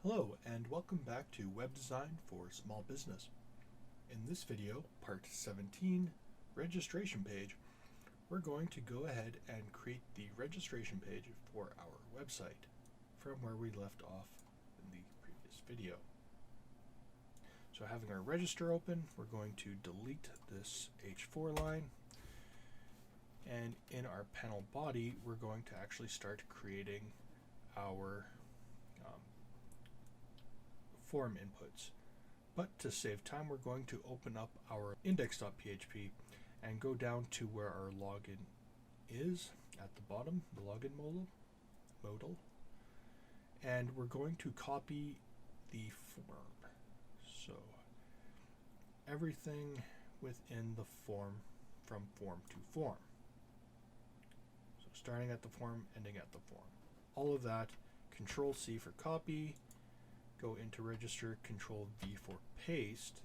Hello and welcome back to Web Design for Small Business. In this video, part 17, registration page, we're going to go ahead and create the registration page for our website from where we left off in the previous video. So having our register open, we're going to delete this H4 line, and in our panel body, we're going to actually start creating our form inputs. But to save time, we're going to open up our index.php and go down to where our login is at the bottom, the login modal, and we're going to copy the form. So everything within the form from form to form. So starting at the form, ending at the form. All of that, Control C for copy, go into register, Control V for paste,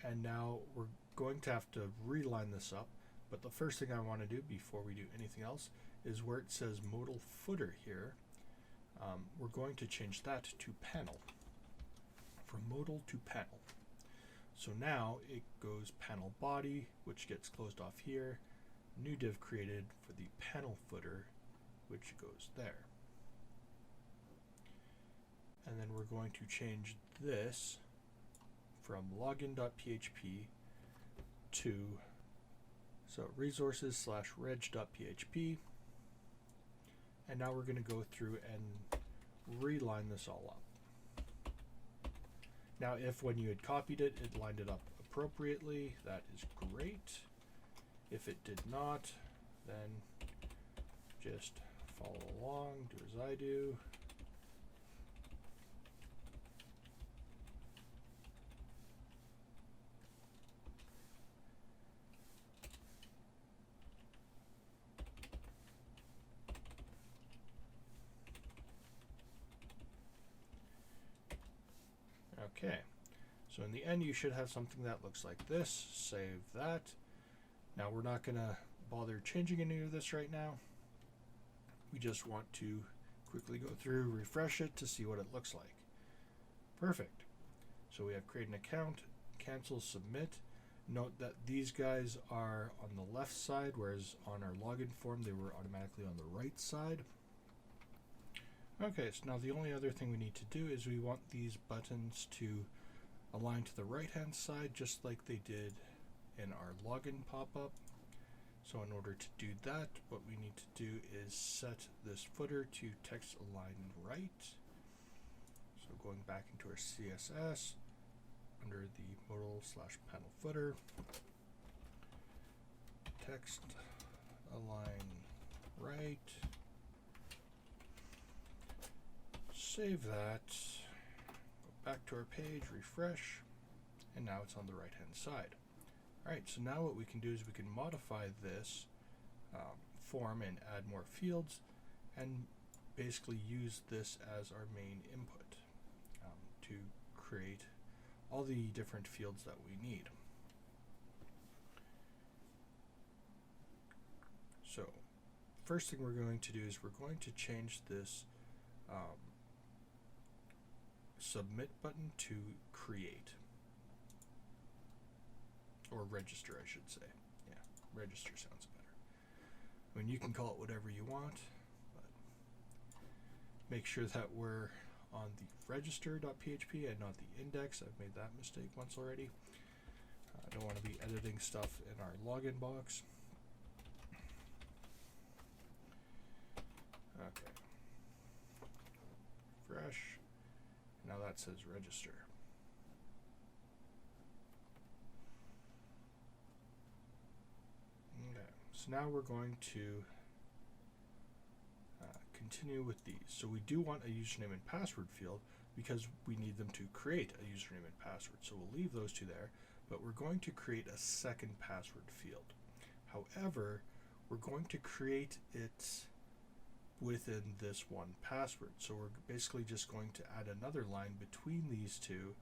and now we're going to have to reline this up. But the first thing I want to do before we do anything else is where it says modal footer here, we're going to change that to panel, from modal to panel. So now it goes panel body, which gets closed off here, new div created for the panel footer, which goes there. And then we're going to change this from login.php to resources/reg.php, and now we're going to go through and reline this all up. Now if when you had copied it, it lined it up appropriately, that is great. If it did not, then just follow along, do as I do. Okay, so in the end you should have something that looks like this. Save that. Now we're not going to bother changing any of this right now. We just want to quickly go through, refresh it to see what it looks like. Perfect. So we have create an account, cancel, submit. Note that these guys are on the left side, whereas on our login form they were automatically on the right side. Okay, so now the only other thing we need to do is we want these buttons to align to the right hand side just like they did in our login pop-up. So in order to do that, what we need to do is set this footer to text align right. So going back into our CSS, under the modal/panel footer, text align right. Save that, go back to our page, refresh, and now it's on the right hand side. Alright, so now what we can do is we can modify this form and add more fields and basically use this as our main input to create all the different fields that we need. So first thing we're going to do is we're going to change this submit button to create, or register I should say. Yeah, register sounds better. I mean, you can call it whatever you want, but make sure that we're on the register.php and not the index. I've made that mistake once already. I don't want to be editing stuff in our login box. Okay. Fresh. Now that says register. Okay, so now we're going to continue with these. So we do want a username and password field because we need them to create a username and password. So we'll leave those two there, but we're going to create a second password field. However, we're going to create it within this one password. So we're basically just going to add another line between these two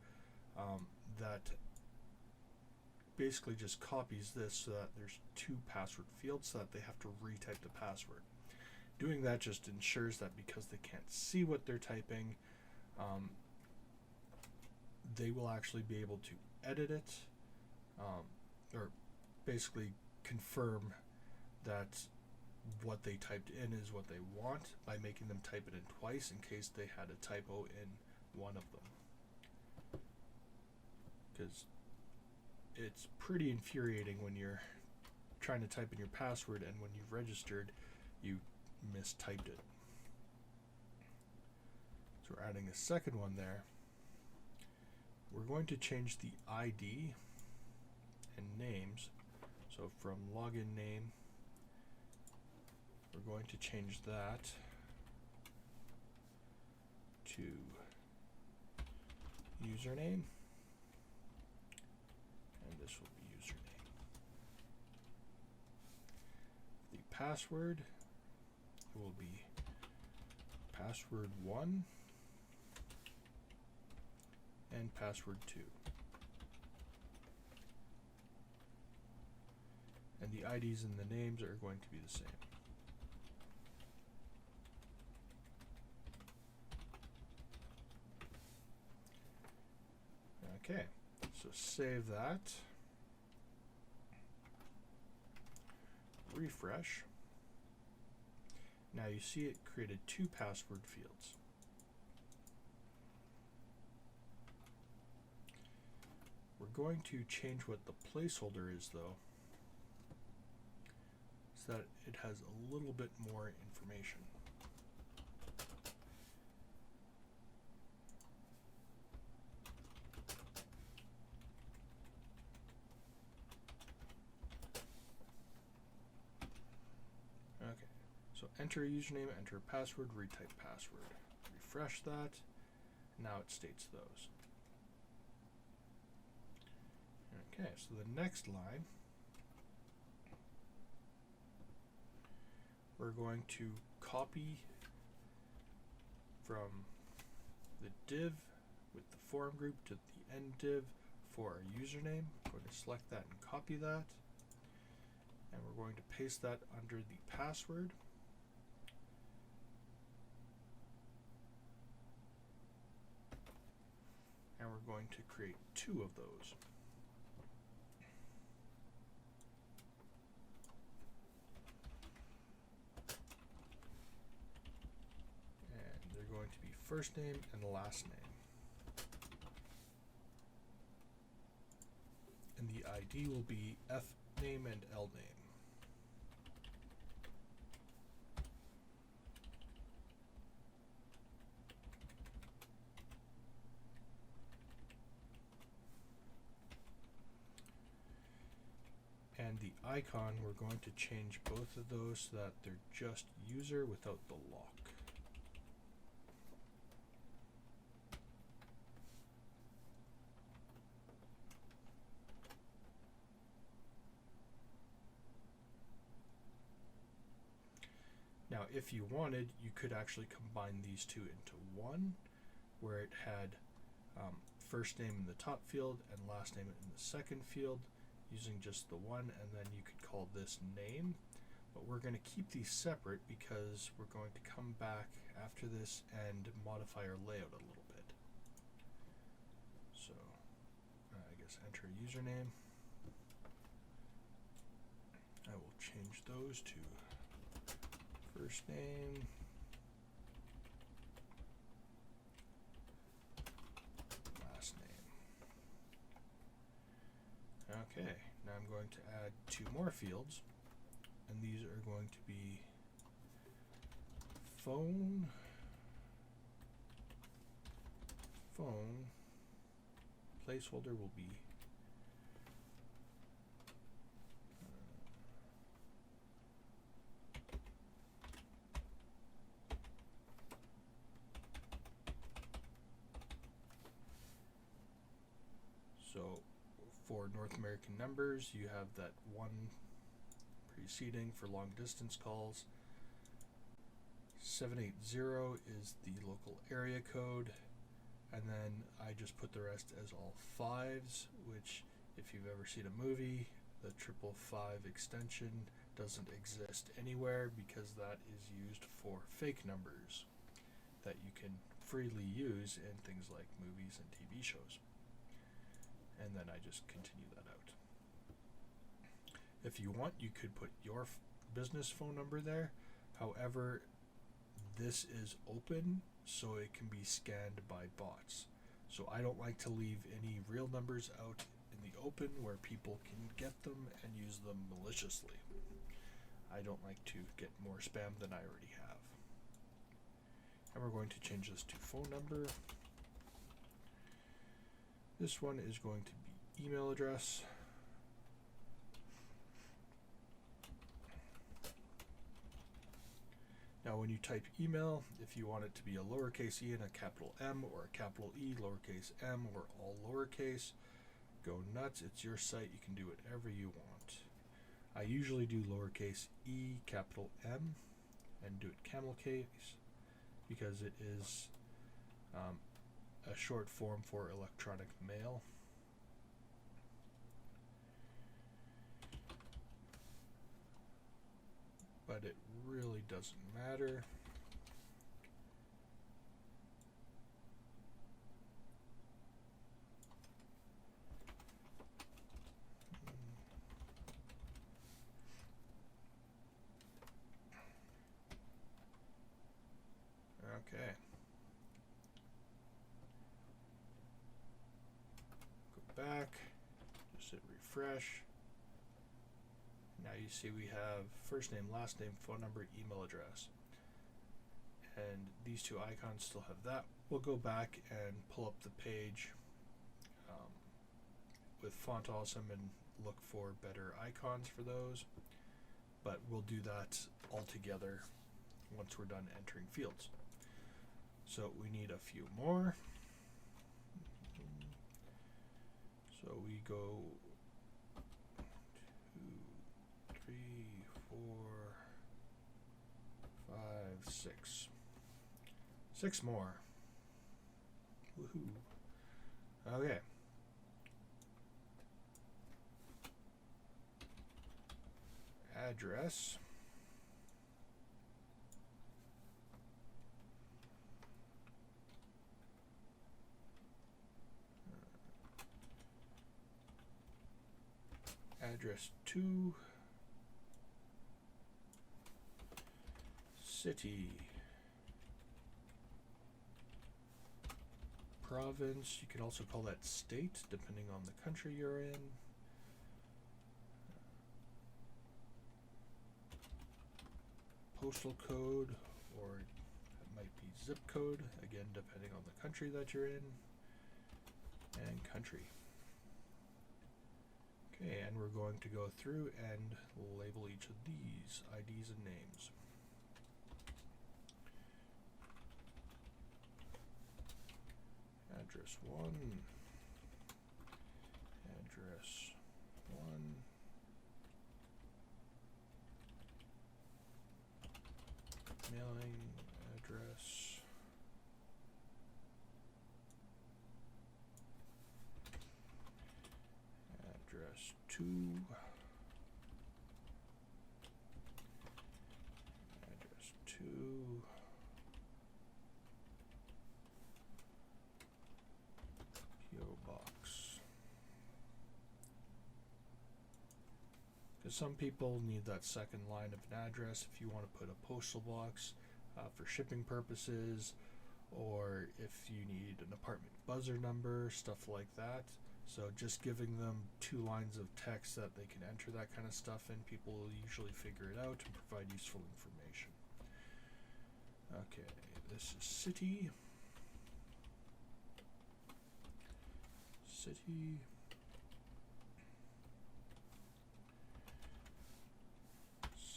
that basically just copies this so that there's two password fields so that they have to retype the password. Doing that just ensures that because they can't see what they're typing, they will actually be able to edit it, or basically confirm that what they typed in is what they want by making them type it in twice in case they had a typo in one of them. Because it's pretty infuriating when you're trying to type in your password and when you've registered, you mistyped it. So we're adding a second one there. We're going to change the ID and names. So from login name, we're going to change that to username, and this will be username. The password will be password 1 and password 2. And the IDs and the names are going to be the same. Okay, so save that. Refresh. Now you see it created 2 password fields. We're going to change what the placeholder is though, so that it has a little bit more information. Okay, so enter a username, enter a password, retype password. Refresh that. Now it states those. Okay, so the next line, we're going to copy from the div with the form group to the end div for our username. I'm going to select that and copy that. And we're going to paste that under the password. And we're going to create 2 of those. Going to be first name and last name. And the ID will be F name and L name. And the icon, we're going to change both of those so that they're just user without the lock. Now, if you wanted, you could actually combine these 2 into one, where it had first name in the top field and last name in the second field, using just the one, and then you could call this name. But we're going to keep these separate because we're going to come back after this and modify our layout a little bit. So, I guess enter a username. I will change those to first name, last name. Okay, now I'm going to add 2 more fields, and these are going to be phone, placeholder will be so for North American numbers, you have that 1 preceding for long distance calls. 780 is the local area code, and then I just put the rest as all 5s, which if you've ever seen a movie, the 555 extension doesn't exist anywhere because that is used for fake numbers that you can freely use in things like movies and TV shows. And then I just continue that out. If you want, you could put your business phone number there. However, this is open, so it can be scanned by bots. So I don't like to leave any real numbers out in the open where people can get them and use them maliciously. I don't like to get more spam than I already have. And we're going to change this to phone number. This one is going to be email address. Now when you type email, if you want it to be a lowercase e and a capital M, or a capital E, lowercase m, or all lowercase, go nuts. It's your site. You can do whatever you want. I usually do lowercase e, capital M, and do it camel case because it is a short form for electronic mail. But it really doesn't matter. Okay. Go back, just hit refresh. Now you see we have first name, last name, phone number, email address. And these two icons still have that. We'll go back and pull up the page with Font Awesome and look for better icons for those. But we'll do that all together once we're done entering fields. So we need a few more. So we go 2, 3, 4, 5, 6. 6 more. Woohoo. Okay. Address. Address 2. City. Province. You can also call that state, depending on the country you're in. Postal code, or it might be zip code, again, depending on the country that you're in. And country. Okay, and we're going to go through and label each of these IDs and names. Address 1, address 1, mailing address, address 2, address 2, PO box. Because some people need that second line of an address if you want to put a postal box for shipping purposes, or if you need an apartment buzzer number, stuff like that. So just giving them 2 lines of text that they can enter that kind of stuff in, people will usually figure it out and provide useful information. Okay, this is city. City.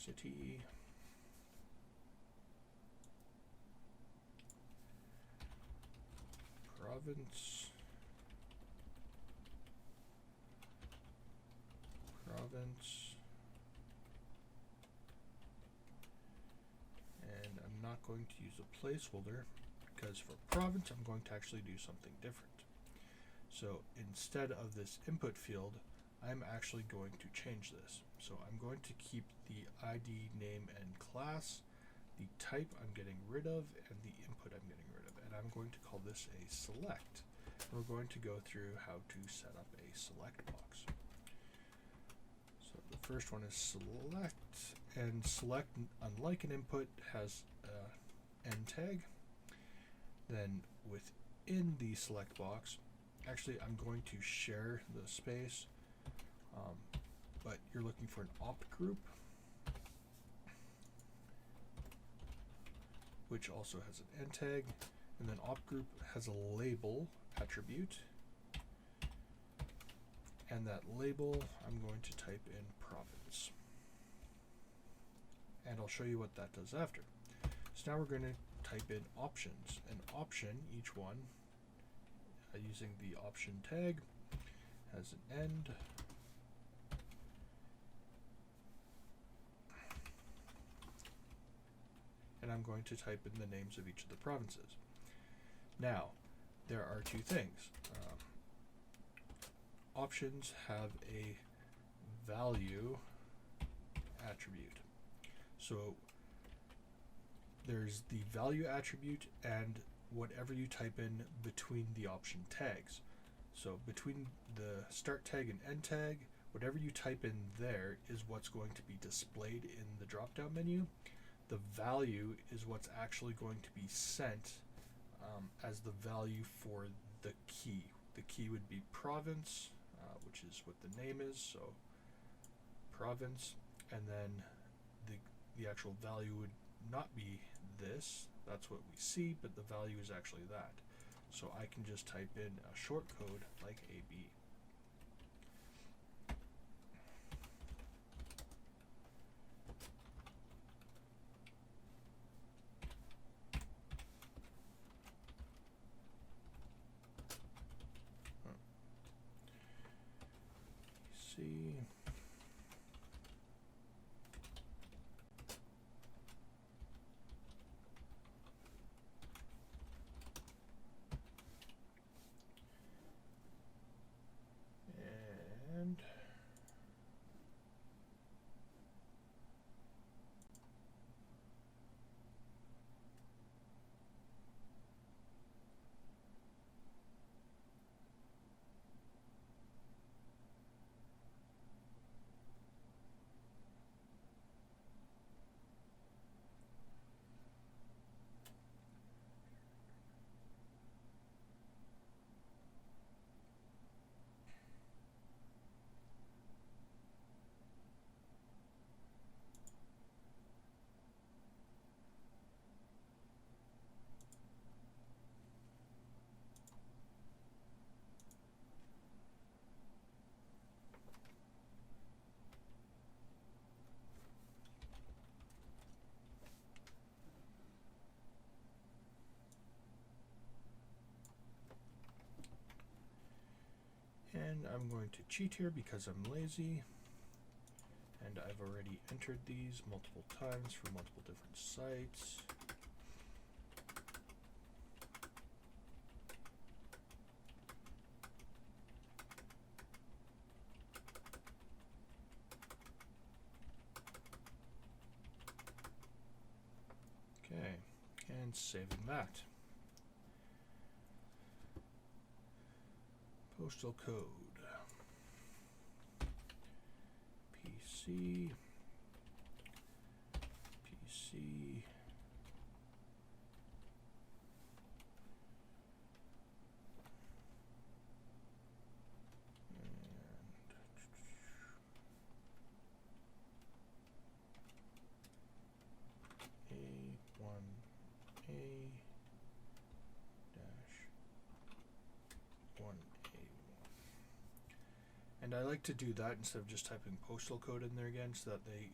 City. Province. Province. And I'm not going to use a placeholder because for province I'm going to actually do something different. So instead of this input field, I'm actually going to change this. So I'm going to keep the ID, name, and class. The type I'm getting rid of, and the input I'm getting rid of. and I'm going to call this a select. We're going to go through how to set up a select box. So the first one is select, and select, unlike an input, has an end tag. Then within the select box, actually I'm going to share the space, but you're looking for an opt group, which also has an end tag, and then opt group has a label attribute, and that label I'm going to type in province, and I'll show you what that does after. So now we're going to type in options, and option, each one using the option tag, has an end, and I'm going to type in the names of each of the provinces. Now, there are two things. Options have a value attribute. So there's the value attribute and whatever you type in between the option tags. So between the start tag and end tag, whatever you type in there is what's going to be displayed in the drop-down menu. The value is what's actually going to be sent as the value for the key. The key would be province, which is what the name is, so province, and then the actual value would not be this, that's what we see, but the value is actually that. So I can just type in a short code like AB. See. And I'm going to cheat here because I'm lazy, and I've already entered these multiple times for multiple different sites. Okay, and saving that. Postal code. PC. And I like to do that instead of just typing postal code in there again so that they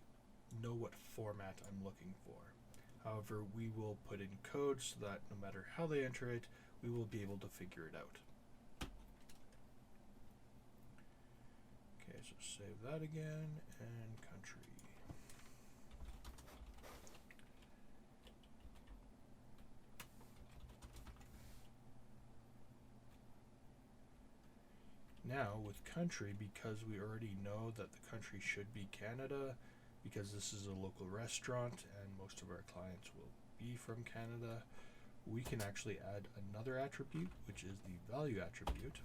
know what format I'm looking for. However, we will put in code so that no matter how they enter it, we will be able to figure it out. Okay, so save that again, and country. Now with country, because we already know that the country should be Canada, because this is a local restaurant and most of our clients will be from Canada, we can actually add another attribute, which is the value attribute.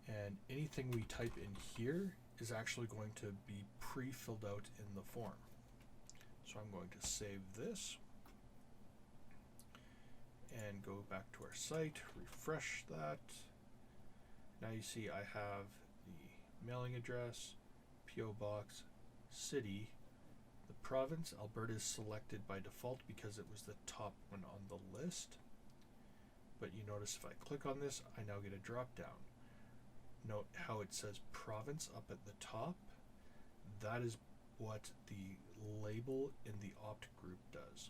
And anything we type in here is actually going to be pre-filled out in the form. So I'm going to save this and go back to our site, refresh that. Now you see I have the mailing address, PO box, city. The province, Alberta, is selected by default because it was the top one on the list. But you notice if I click on this, I now get a drop down. Note how it says province up at the top. That is what the label in the opt group does.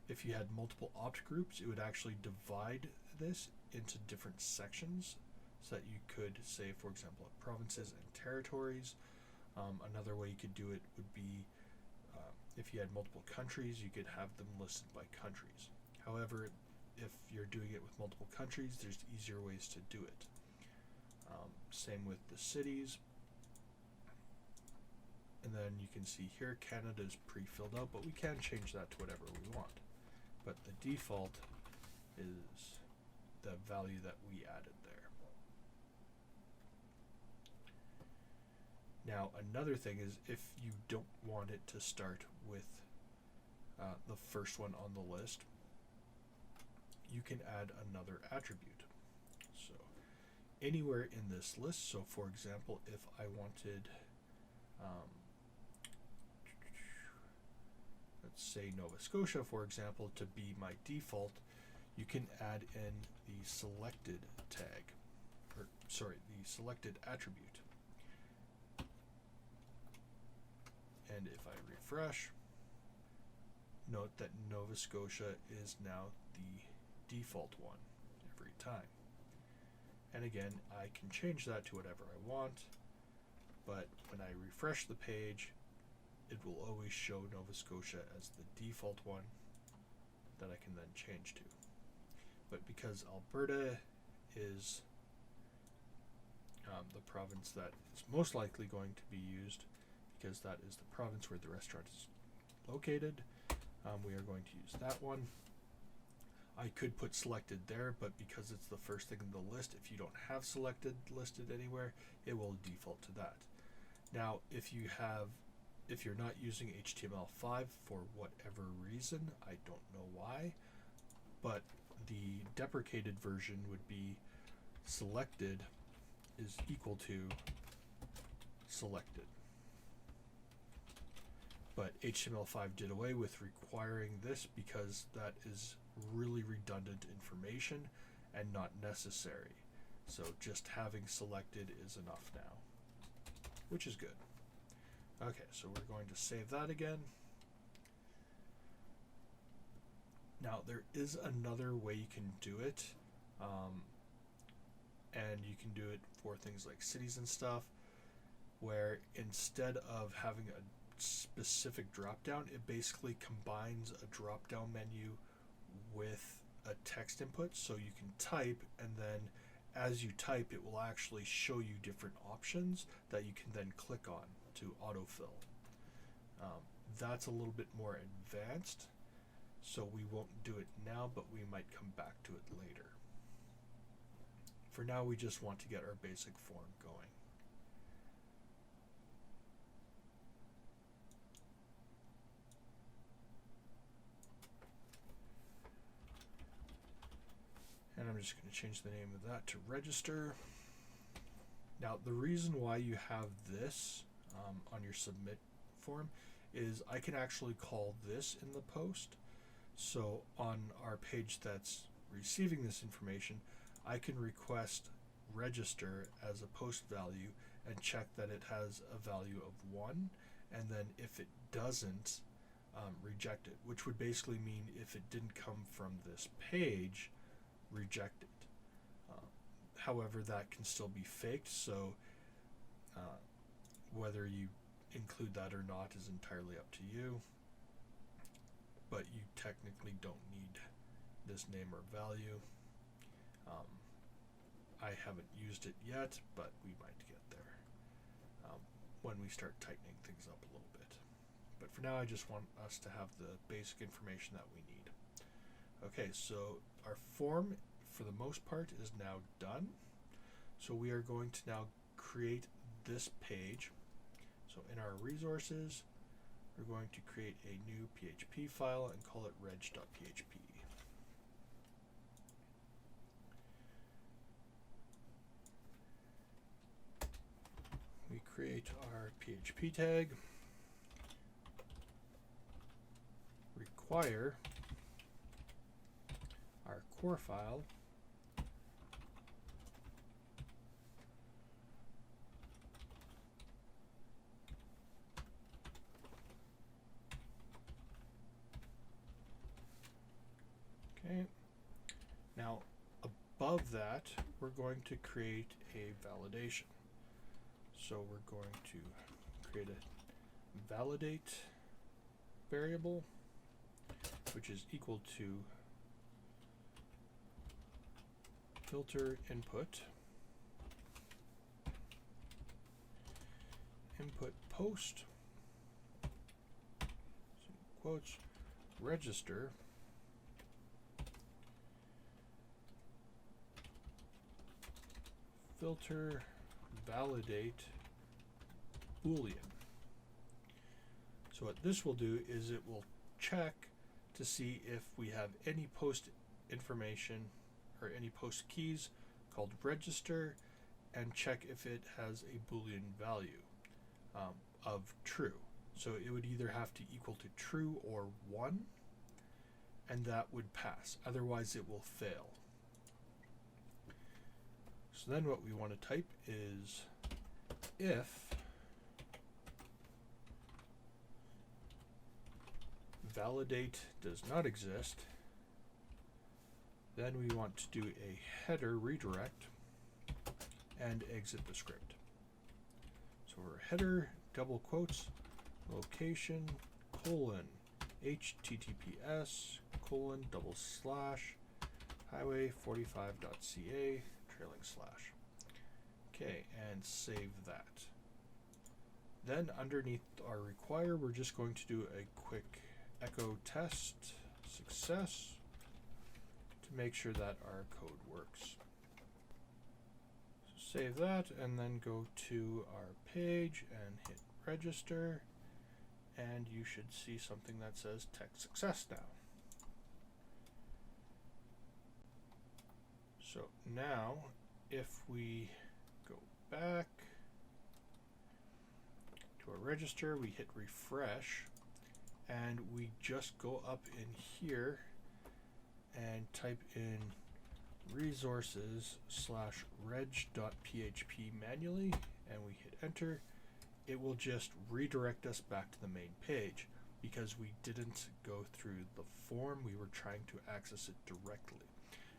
If you had multiple opt groups, it would actually divide this into different sections so that you could say, for example, provinces and territories. Another way you could do it would be if you had multiple countries, you could have them listed by countries. However, if you're doing it with multiple countries, there's easier ways to do it. Same with the cities. And then you can see here Canada is pre-filled out, but we can change that to whatever we want. But the default is the value that we added there. Now another thing is if you don't want it to start with the first one on the list, you can add another attribute. So anywhere in this list, so for example, if I wanted let's say Nova Scotia, for example, to be my default, you can add in the selected tag, or sorry, the selected attribute. And if I refresh, note that Nova Scotia is now the default one every time. And again, I can change that to whatever I want, but when I refresh the page, it will always show Nova Scotia as the default one that I can then change to. But because Alberta is the province that is most likely going to be used, because that is the province where the restaurant is located, we are going to use that one. I could put selected there, but because it's the first thing in the list, if you don't have selected listed anywhere, it will default to that. Now, if you're not using HTML5 for whatever reason, I don't know why, but the deprecated version would be selected is equal to selected. But HTML5 did away with requiring this because that is really redundant information and not necessary. So just having selected is enough now, which is good. Okay, so we're going to save that again. Now there is another way you can do it, and you can do it for things like cities and stuff, where instead of having a specific drop-down, it basically combines a drop-down menu with a text input, so you can type, and then as you type it will actually show you different options that you can then click on to autofill. That's a little bit more advanced, so we won't do it now, but we might come back to it later. For now, we just want to get our basic form going. And I'm just going to change the name of that to register. Now, the reason why you have this on your submit form is I can actually call this in the post. So on our page that's receiving this information, I can request register as a post value and check that it has a value of 1, and then if it doesn't, reject it, which would basically mean if it didn't come from this page, reject it. However, that can still be faked, so whether you include that or not is entirely up to you, but you technically don't need this name or value. I haven't used it yet, but we might get there when we start tightening things up a little bit. But for now, I just want us to have the basic information that we need. Okay, so our form for the most part is now done. So we are going to now create this page. So in our resources, we're going to create a new PHP file and call it reg.php. We create our PHP tag, require our core file, okay. Now above that, we're going to create a validation. So we're going to create a validate variable, which is equal to filter input post, quotes, register filter validate Boolean. So what this will do is it will check to see if we have any post information or any post keys called register, and check if it has a Boolean value of true. So it would either have to equal to true or 1, and that would pass. Otherwise it will fail. So then what we want to type is if validate does not exist, then we want to do a header redirect and exit the script. So our header, double quotes, location, colon, https, colon, double slash, highway45.ca, trailing slash. Okay, and save that. Then underneath our require, we're just going to do a quick echo test success to make sure that our code works. So save that and then go to our page and hit register, and you should see something that says test success now. So now if we go back to our register, we hit refresh, and we just go up in here and type in resources / reg.php manually, and we hit enter. It will just redirect us back to the main page because we didn't go through the form. We were trying to access it directly.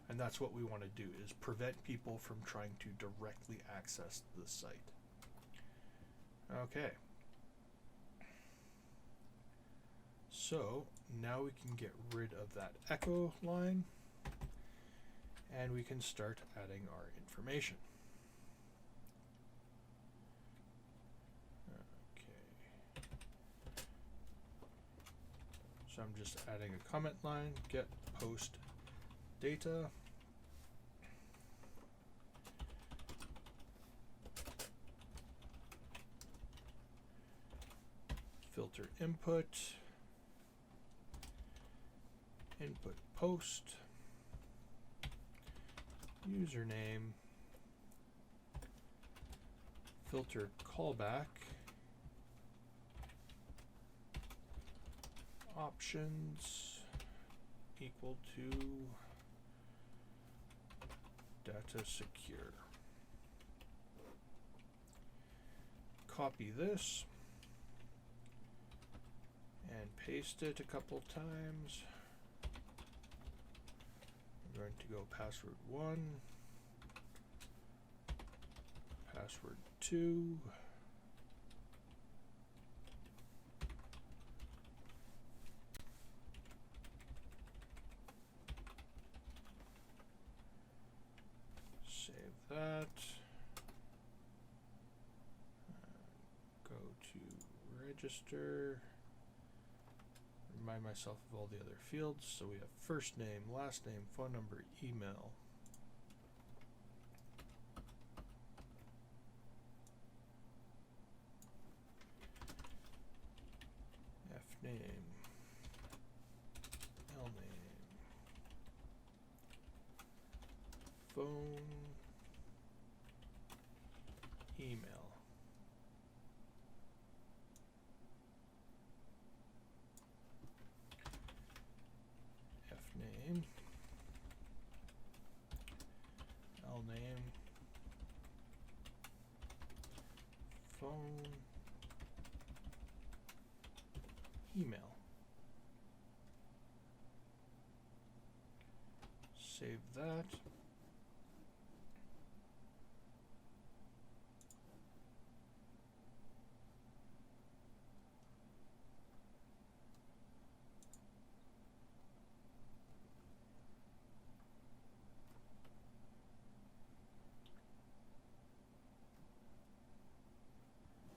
And that's what we want to do, is prevent people from trying to directly access the site. Okay. So now we can get rid of that echo line, and we can start adding our information. Okay. So I'm just adding a comment line, get post data. Filter input post, username, filter callback, options equal to data secure. Copy this and paste it a couple times. I'm going to go password 1, password 2, save that, go to register, remind myself of all the other fields. So we have first name, last name, phone number, email. F name, L name, phone, email. F name, L name, phone, email. Save that.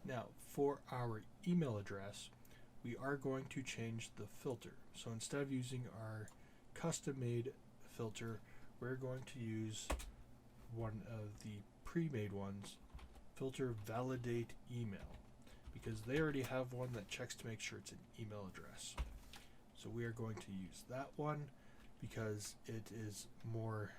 Now, for our email address, we are going to change the filter. So instead of using our custom-made filter, we're going to use one of the pre-made ones, filter validate email, because they already have one that checks to make sure it's an email address. So we are going to use that one because it is more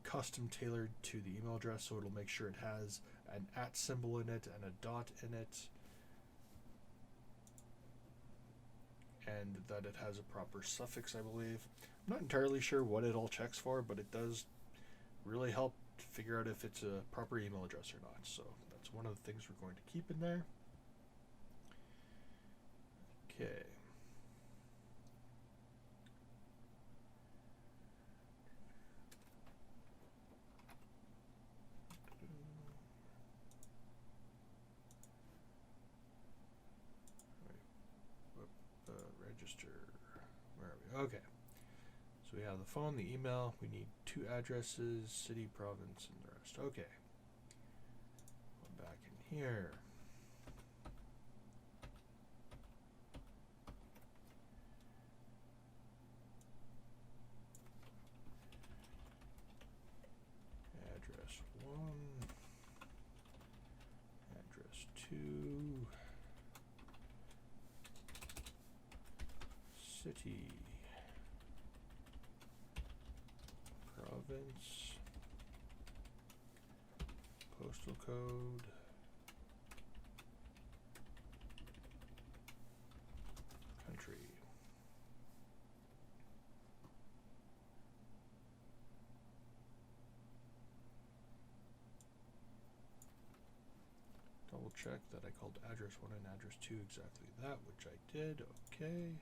custom tailored to the email address, so it'll make sure it has an @ symbol in it and a dot in it, and that it has a proper suffix, I believe. I'm not entirely sure what it all checks for, but it does really help to figure out if it's a proper email address or not. So that's one of the things we're going to keep in there. Okay. Register. Where are we? Okay. So we have the phone, the email. We need 2 addresses, city, province, and the rest. Okay. Go back in here. Address 1. Address 2. City, province, postal code, country. Double check that I called address 1 and address 2 exactly that, which I did. Okay.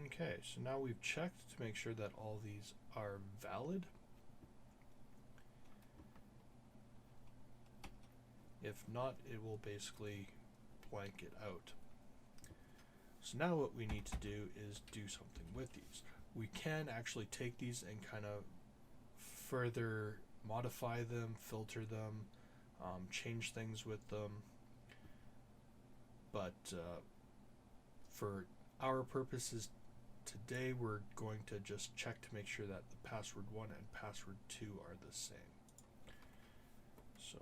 Okay, so now we've checked to make sure that all these are valid. If not, it will basically blank it out. So now what we need to do is do something with these. We can actually take these and kind of further modify them, filter them, change things with them. But for our purposes today, we're going to just check to make sure that the password 1 and password 2 are the same. So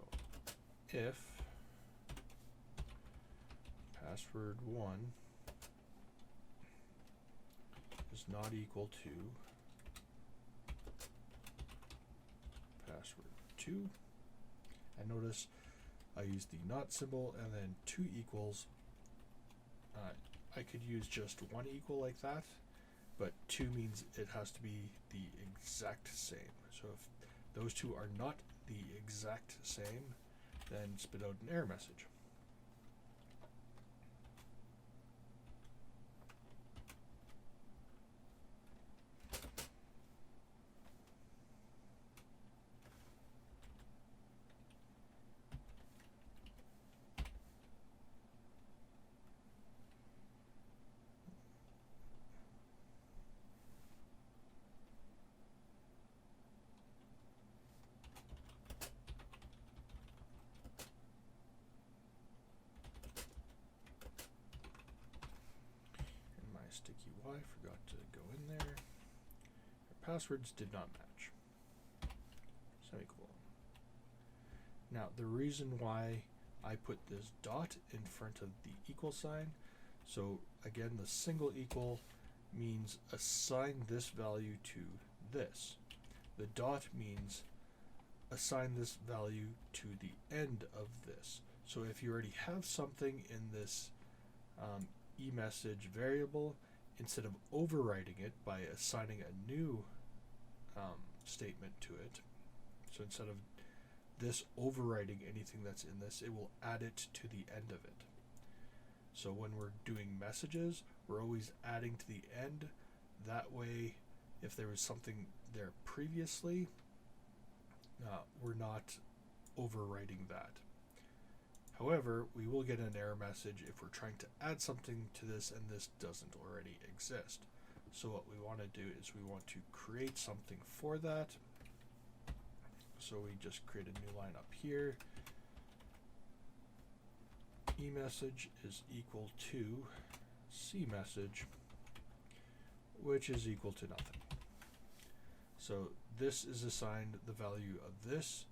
if password 1 is not equal to password 2, and notice I use the not symbol and then 2 equals. I could use just 1 equal like that, but 2 means it has to be the exact same. So if those 2 are not the exact same, then spit out an error message. why, forgot to go in there. Our passwords did not match. Semicolon. Now, the reason why I put this dot in front of the equal sign, so again, the single equal means assign this value to this. The dot means assign this value to the end of this. So if you already have something in this eMessage variable, instead of overriding it by assigning a new statement to it, so instead of this overriding anything that's in this, it will add it to the end of it. So when we're doing messages, we're always adding to the end. That way, if there was something there previously, we're not overwriting that. However, we will get an error message if we're trying to add something to this and this doesn't already exist. So what we want to do is we want to create something for that. So we just create a new line up here. eMessage is equal to cMessage, which is equal to nothing. So this is assigned the value of this,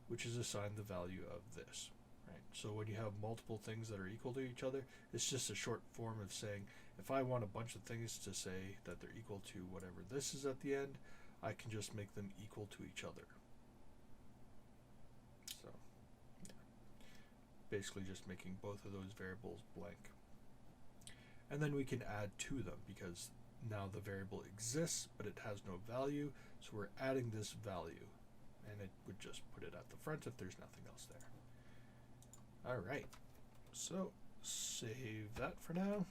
which is assigned the value of this. Right? So when you have multiple things that are equal to each other, it's just a short form of saying, if I want a bunch of things to say that they're equal to whatever this is at the end, I can just make them equal to each other. So, yeah. Basically just making both of those variables blank. And then we can add to them because now the variable exists, but it has no value, so we're adding this value, and it would just put it at the front if there's nothing else there. All right, so save that for now.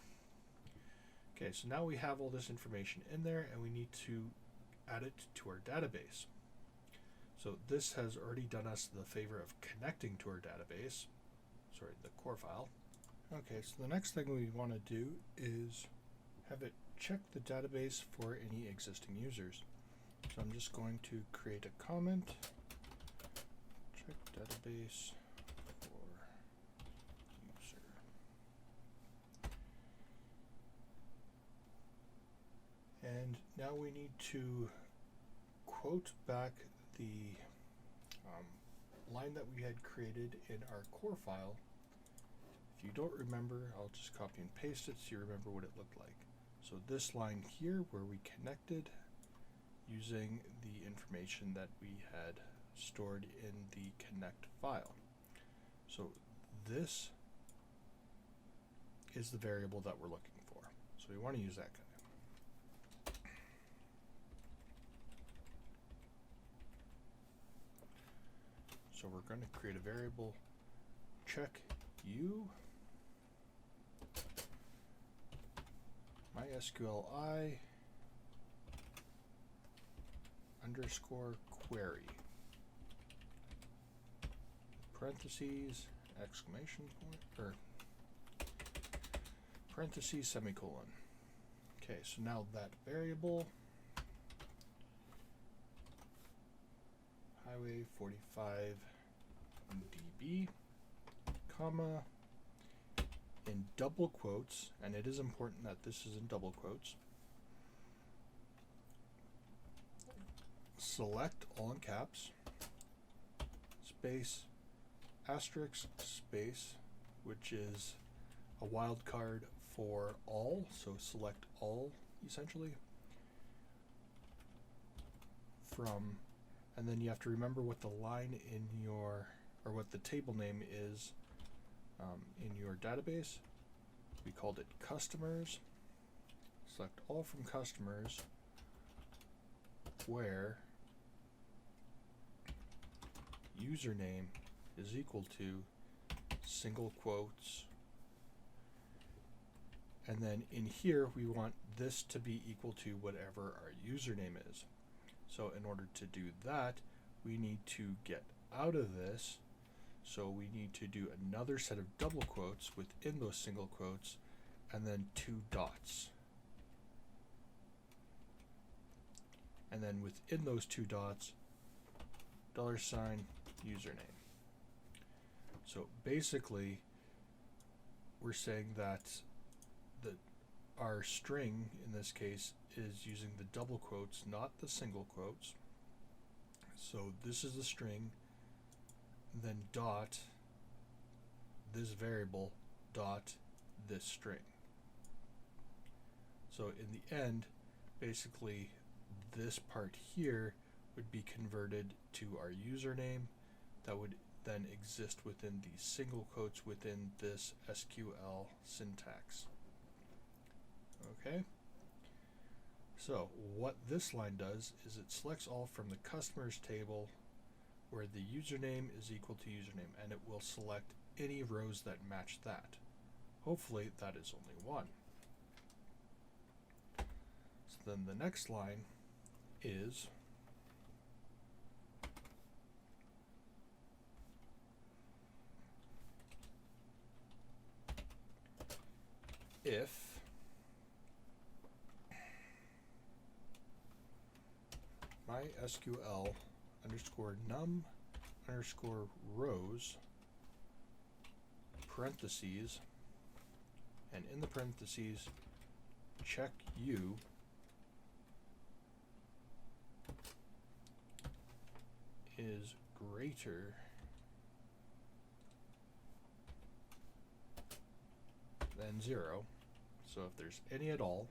Okay, so now we have all this information in there, and we need to add it to our database. So this has already done us the favor of connecting to our database, sorry, the core file. Okay, so the next thing we want to do is have it check the database for any existing users. So I'm just going to create a comment, check database for user. And now we need to quote back the line that we had created in our core file. If you don't remember, I'll just copy and paste it so you remember what it looked like. So this line here where we connected using the information that we had stored in the connect file. So this is the variable that we're looking for. So we want to use that guy. So we're going to create a variable check u MySQL underscore query parentheses exclamation point or parentheses semicolon. Okay, so now that variable highway 45 dB comma in double quotes, and it is important that this is in double quotes, select all in caps, space, asterisk, space, which is a wildcard for all, so select all essentially, from, and then you have to remember what the line in your, or what the table name is in your database. We called it customers. Select all from customers where username is equal to single quotes, and then in here we want this to be equal to whatever our username is. So in order to do that, we need to get out of this. So we need to do another set of double quotes within those single quotes, and then 2 dots. And then within those 2 dots, $username. So basically, we're saying that our string in this case is using the double quotes, not the single quotes. So this is the string, then dot this variable dot this string. So in the end, basically this part here would be converted to our username that would then exist within the single quotes within this SQL syntax. Okay? So what this line does is it selects all from the customers table where the username is equal to username, and it will select any rows that match that. Hopefully that is only one. So then the next line is if MySQL underscore num underscore rows parentheses, and in the parentheses check u is greater than 0. So if there's any at all,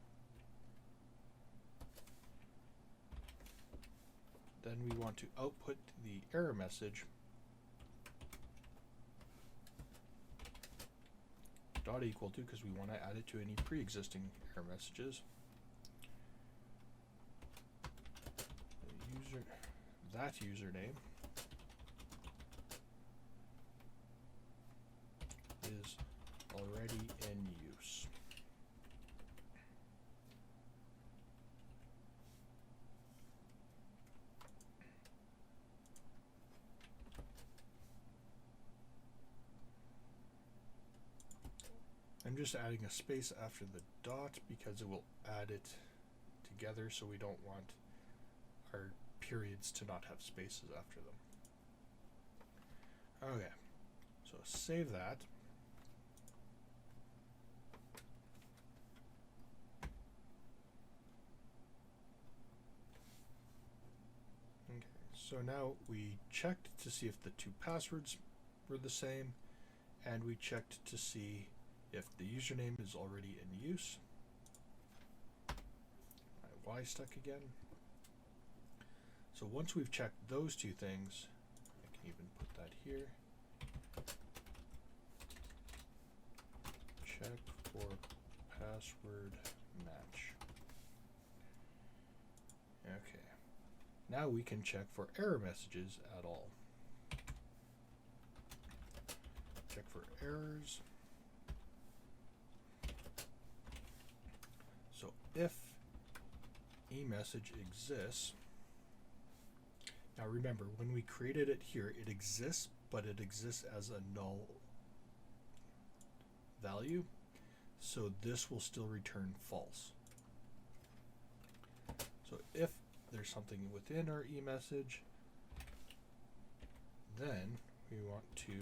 then we want to output the error message dot equal to, because we want to add it to any pre-existing error messages. That username is already in use. I'm just adding a space after the dot because it will add it together, so we don't want our periods to not have spaces after them. Okay, so save that. Okay, so now we checked to see if the two passwords were the same, and we checked to see if the username is already in use. My Y stuck again. So once we've checked those two things, I can even put that here. Check for password match. Okay. Now we can check for error messages at all. Check for errors. So if eMessage exists, now remember, when we created it here, it exists, but it exists as a null value. So this will still return false. So if there's something within our eMessage, then we want to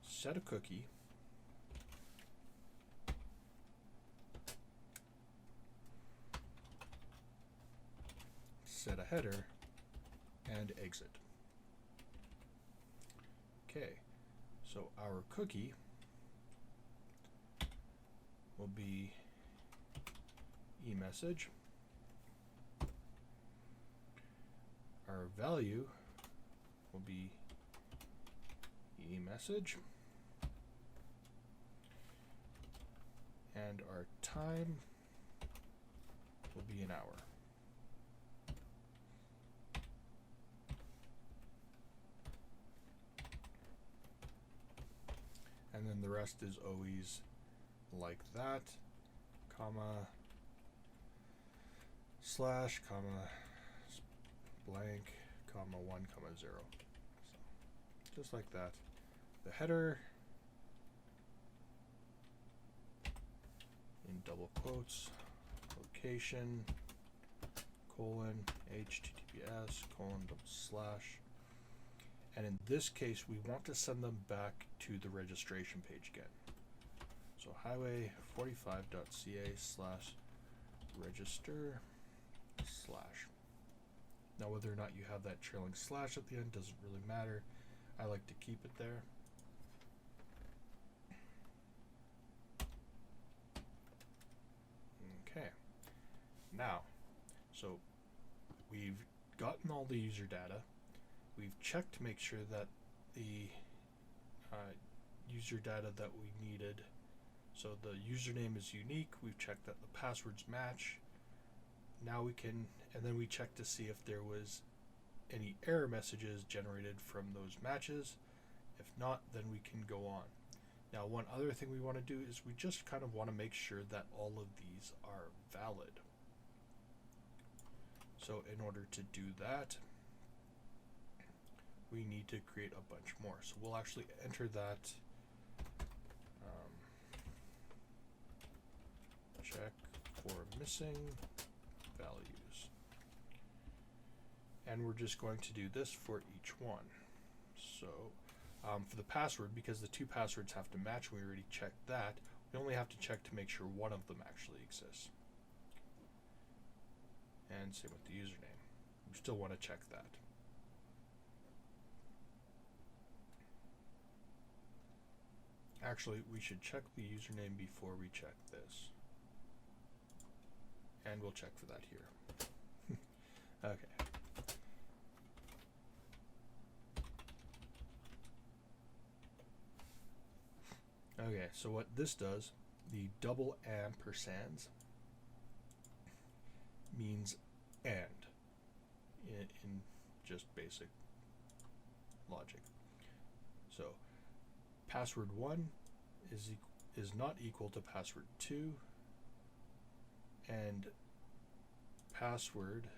set a cookie set a header and exit. Okay, so our cookie will be eMessage. Our value will be eMessage. And our time will be an hour. And then the rest is always like that, comma, slash, comma, blank, comma, 1, comma, 0. So, just like that. The header in double quotes, location, colon, HTTPS, colon, double slash. And in this case, we want to send them back to the registration page again. So highway45.ca/register/. Now whether or not you have that trailing slash at the end doesn't really matter. I like to keep it there. Okay. Now, so we've gotten all the user data. We've checked to make sure that the user data that we needed, so the username is unique. We've checked that the passwords match. Now we can, and then we check to see if there was any error messages generated from those matches. If not, then we can go on. Now, one other thing we want to do is we just kind of want to make sure that all of these are valid. So in order to do that, we need to create a bunch more. So we'll actually enter that check for missing values. And we're just going to do this for each one. So for the password, because the two passwords have to match, we already checked that. We only have to check to make sure one of them actually exists. And same with the username. We still want to check that. Actually, we should check the username before we check this. And we'll check for that here. Okay. Okay, so what this does, the double ampersands means and in just basic logic. So password 1 is not equal to password 2, and password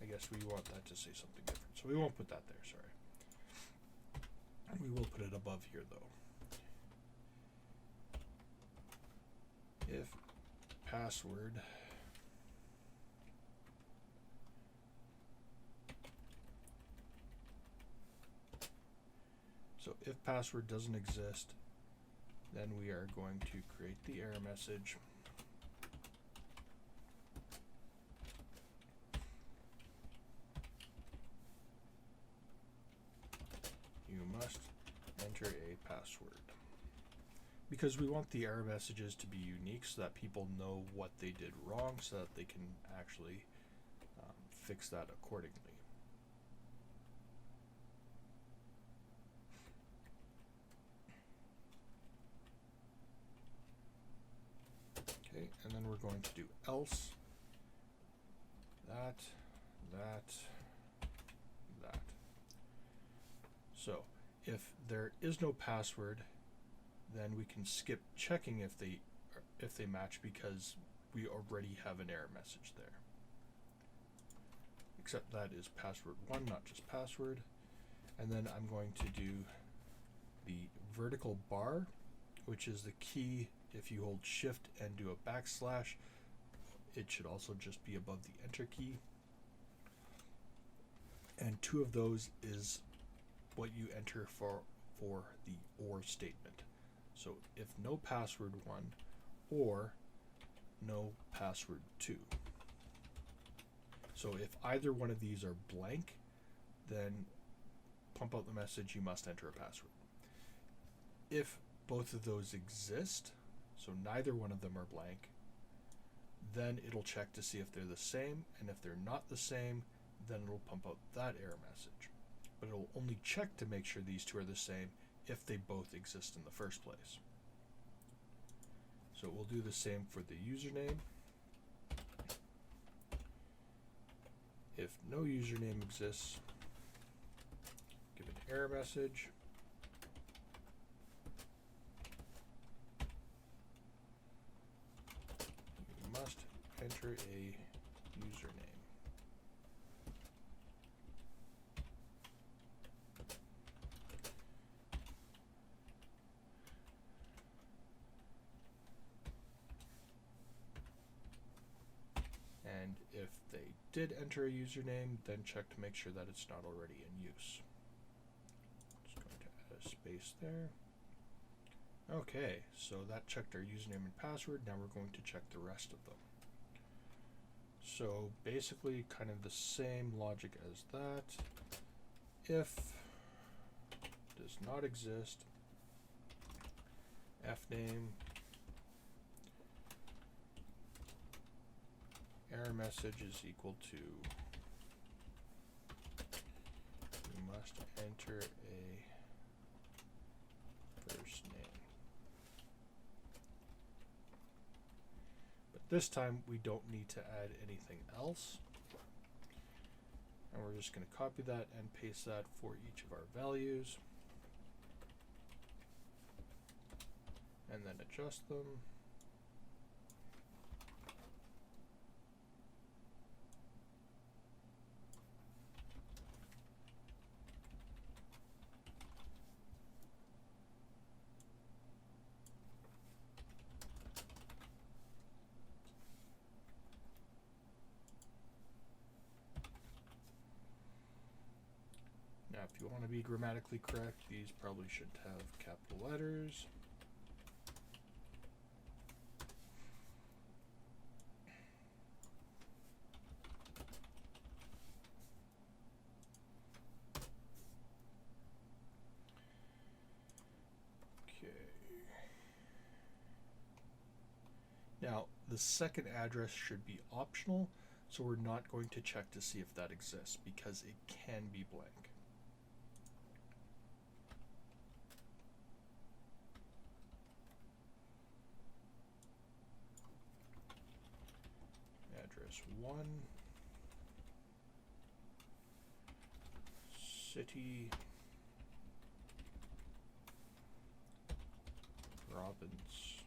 I guess we want that to say something different, so we won't put that there, sorry. We will put it above here though. If password if password doesn't exist, then we are going to create the error message. You must enter a password. Because we want the error messages to be unique so that people know what they did wrong, so that they can actually fix that accordingly. Okay, and then we're going to do else that. So if there is no password, then we can skip checking if they match, because we already have an error message there. Except that is password 1, not just password. And then I'm going to do the vertical bar, which is the key. If you hold shift and do a backslash, it should also just be above the enter key. And 2 of those is what you enter for the OR statement. So if no password 1 or no password 2. So if either one of these are blank, then pump out the message, you must enter a password. If both of those exist, so neither one of them are blank, then it'll check to see if they're the same, and if they're not the same, then it'll pump out that error message. But it'll only check to make sure these two are the same if they both exist in the first place. So we'll do the same for the username. If no username exists, give an error message. You must enter a username. And if they did enter a username, then check to make sure that it's not already in use. Just going to add a space there. Okay, so that checked our username and password. Now we're going to check the rest of them. So basically kind of the same logic as that. If does not exist, fname, error message is equal to, you must enter a first name. But this time we don't need to add anything else. And we're just going to copy that and paste that for each of our values. And then adjust them. Now, if you want to be grammatically correct, these probably should have capital letters. Now, the second address should be optional, so we're not going to check to see if that exists because it can be blank. Address 1, city, province,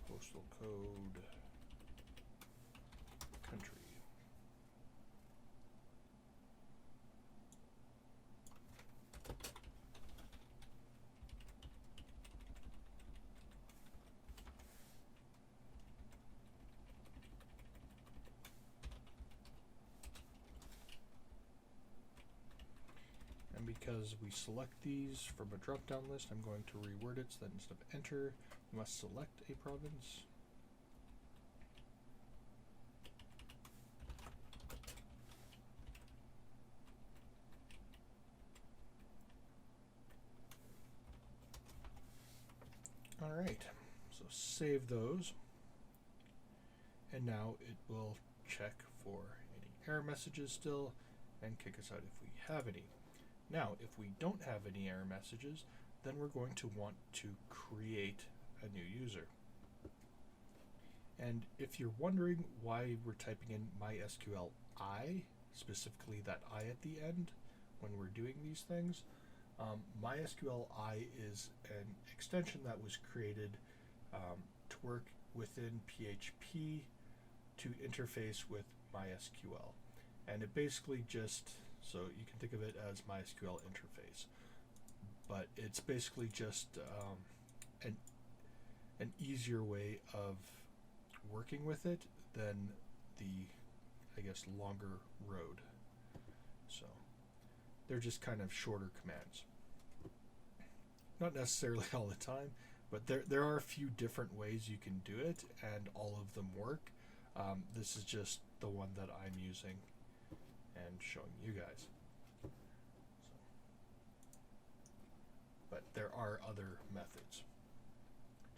postal code, country. And because we select these from a drop-down list, I'm going to reword it so that instead of enter, you must select a province. All right, so save those. And now it will check for any error messages still and kick us out if we have any. Now, if we don't have any error messages, then we're going to want to create a new user. And if you're wondering why we're typing in MySQL I, specifically that I at the end, when we're doing these things, MySQL I is an extension that was created to work within PHP to interface with MySQL. And it basically just, so you can think of it as MySQL interface, but it's basically just an easier way of working with it than the, I guess, longer road. So they're just kind of shorter commands. Not necessarily all the time, but there are a few different ways you can do it, and all of them work. This is just the one that I'm using and showing you guys. So, but there are other methods.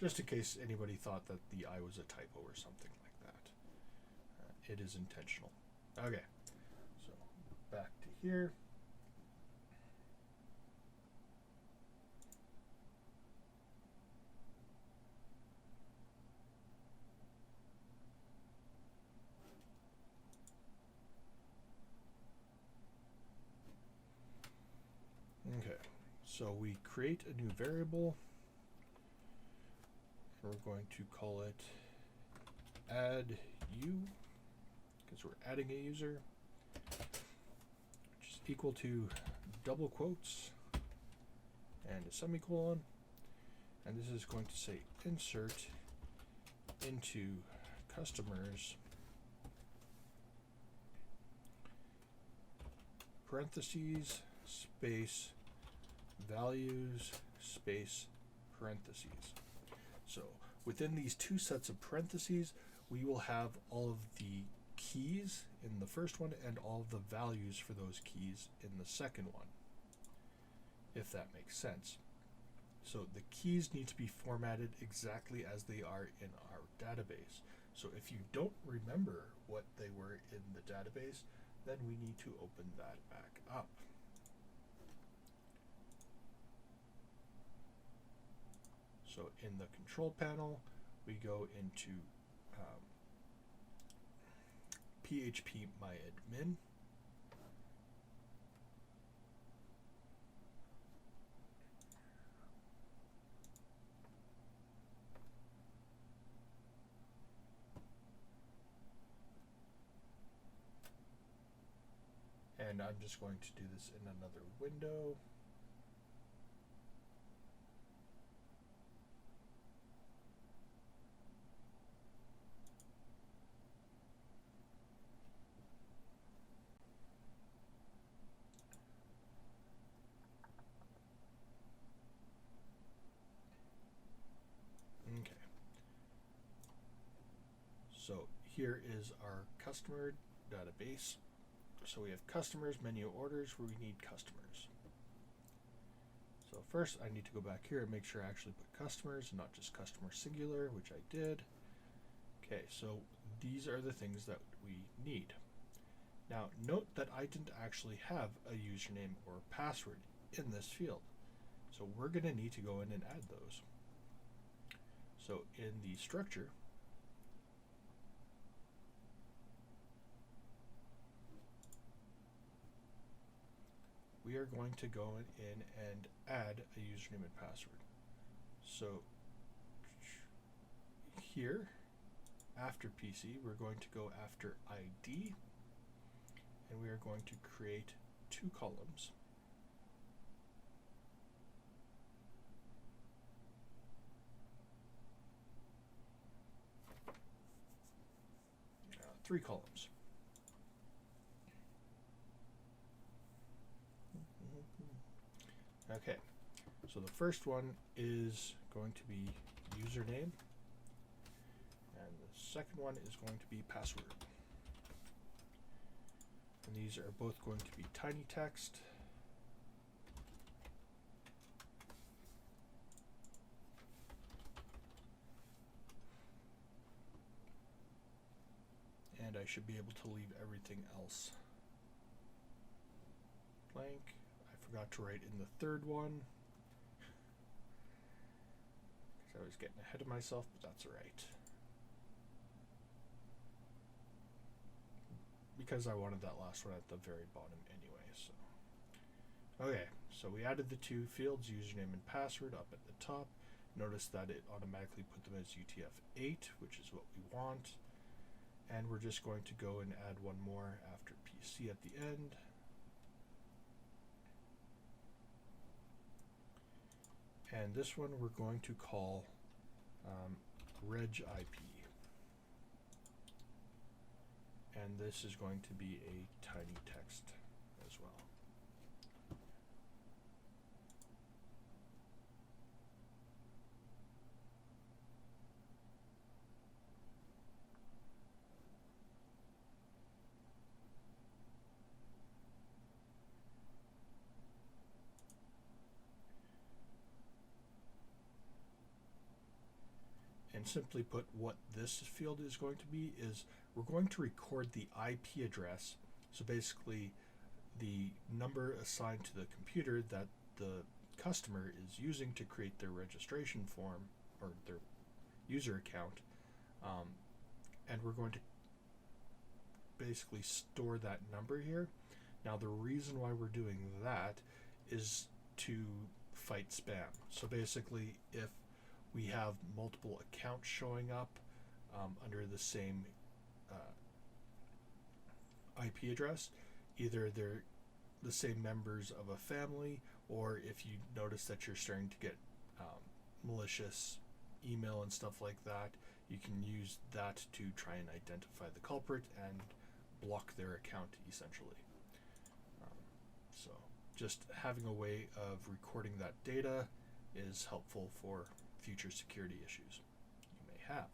Just in case anybody thought that the I was a typo or something like that. It is intentional. Okay, so back to here. Okay, so we create a new variable. We're going to call it add u, because we're adding a user, which is equal to double quotes and a semicolon. And this is going to say insert into customers parentheses, space, values, space, parentheses. So within these two sets of parentheses, we will have all of the keys in the first one and all of the values for those keys in the second one, if that makes sense. So the keys need to be formatted exactly as they are in our database. So if you don't remember what they were in the database, then we need to open that back up. So in the control panel, we go into PHP MyAdmin. And I'm just going to do this in another window. Okay. So here is our customer database. So we have customers, menu orders, where we need customers. So first I need to go back here and make sure I actually put customers and not just customer singular, which I did. Okay, so these are the things that we need. Now note that I didn't actually have a username or password in this field. So we're going to need to go in and add those. So in the structure, we are going to go in and add a username and password. So here, after PC, we're going to go after ID, and we are going to create two columns. Three columns. Okay, so the first one is going to be username, and the second one is going to be password. And these are both going to be tiny text. And I should be able to leave everything else blank. I forgot to write in the third one because I was getting ahead of myself, but that's all right. Because I wanted that last one at the very bottom anyway. So okay, so we added the two fields, username and password, up at the top. Notice that it automatically put them as UTF-8, which is what we want. And we're just going to go and add one more after PC at the end. And this one we're going to call reg IP. And this is going to be a tiny text as well. And simply put, what this field is going to be is we're going to record the IP address. So basically the number assigned to the computer that the customer is using to create their registration form or their user account. And we're going to basically store that number here. Now the reason why we're doing that is to fight spam. So basically if we have multiple accounts showing up under the same IP address, either they're the same members of a family, or if you notice that you're starting to get malicious email and stuff like that, you can use that to try and identify the culprit and block their account essentially. just having a way of recording that data is helpful for future security issues you may have.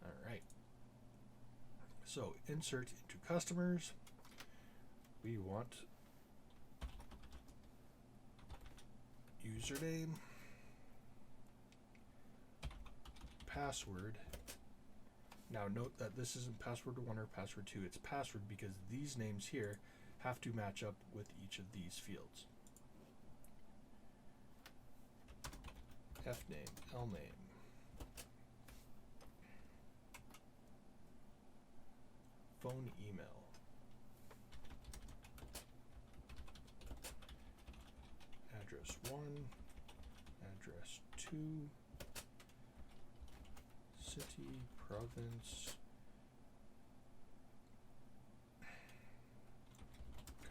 All right. So insert into customers. We want username, password. Now note that this isn't password 1 or password 2, it's password because these names here have to match up with each of these fields. Fname, lname, phone, email, address 1, address 2, city, province,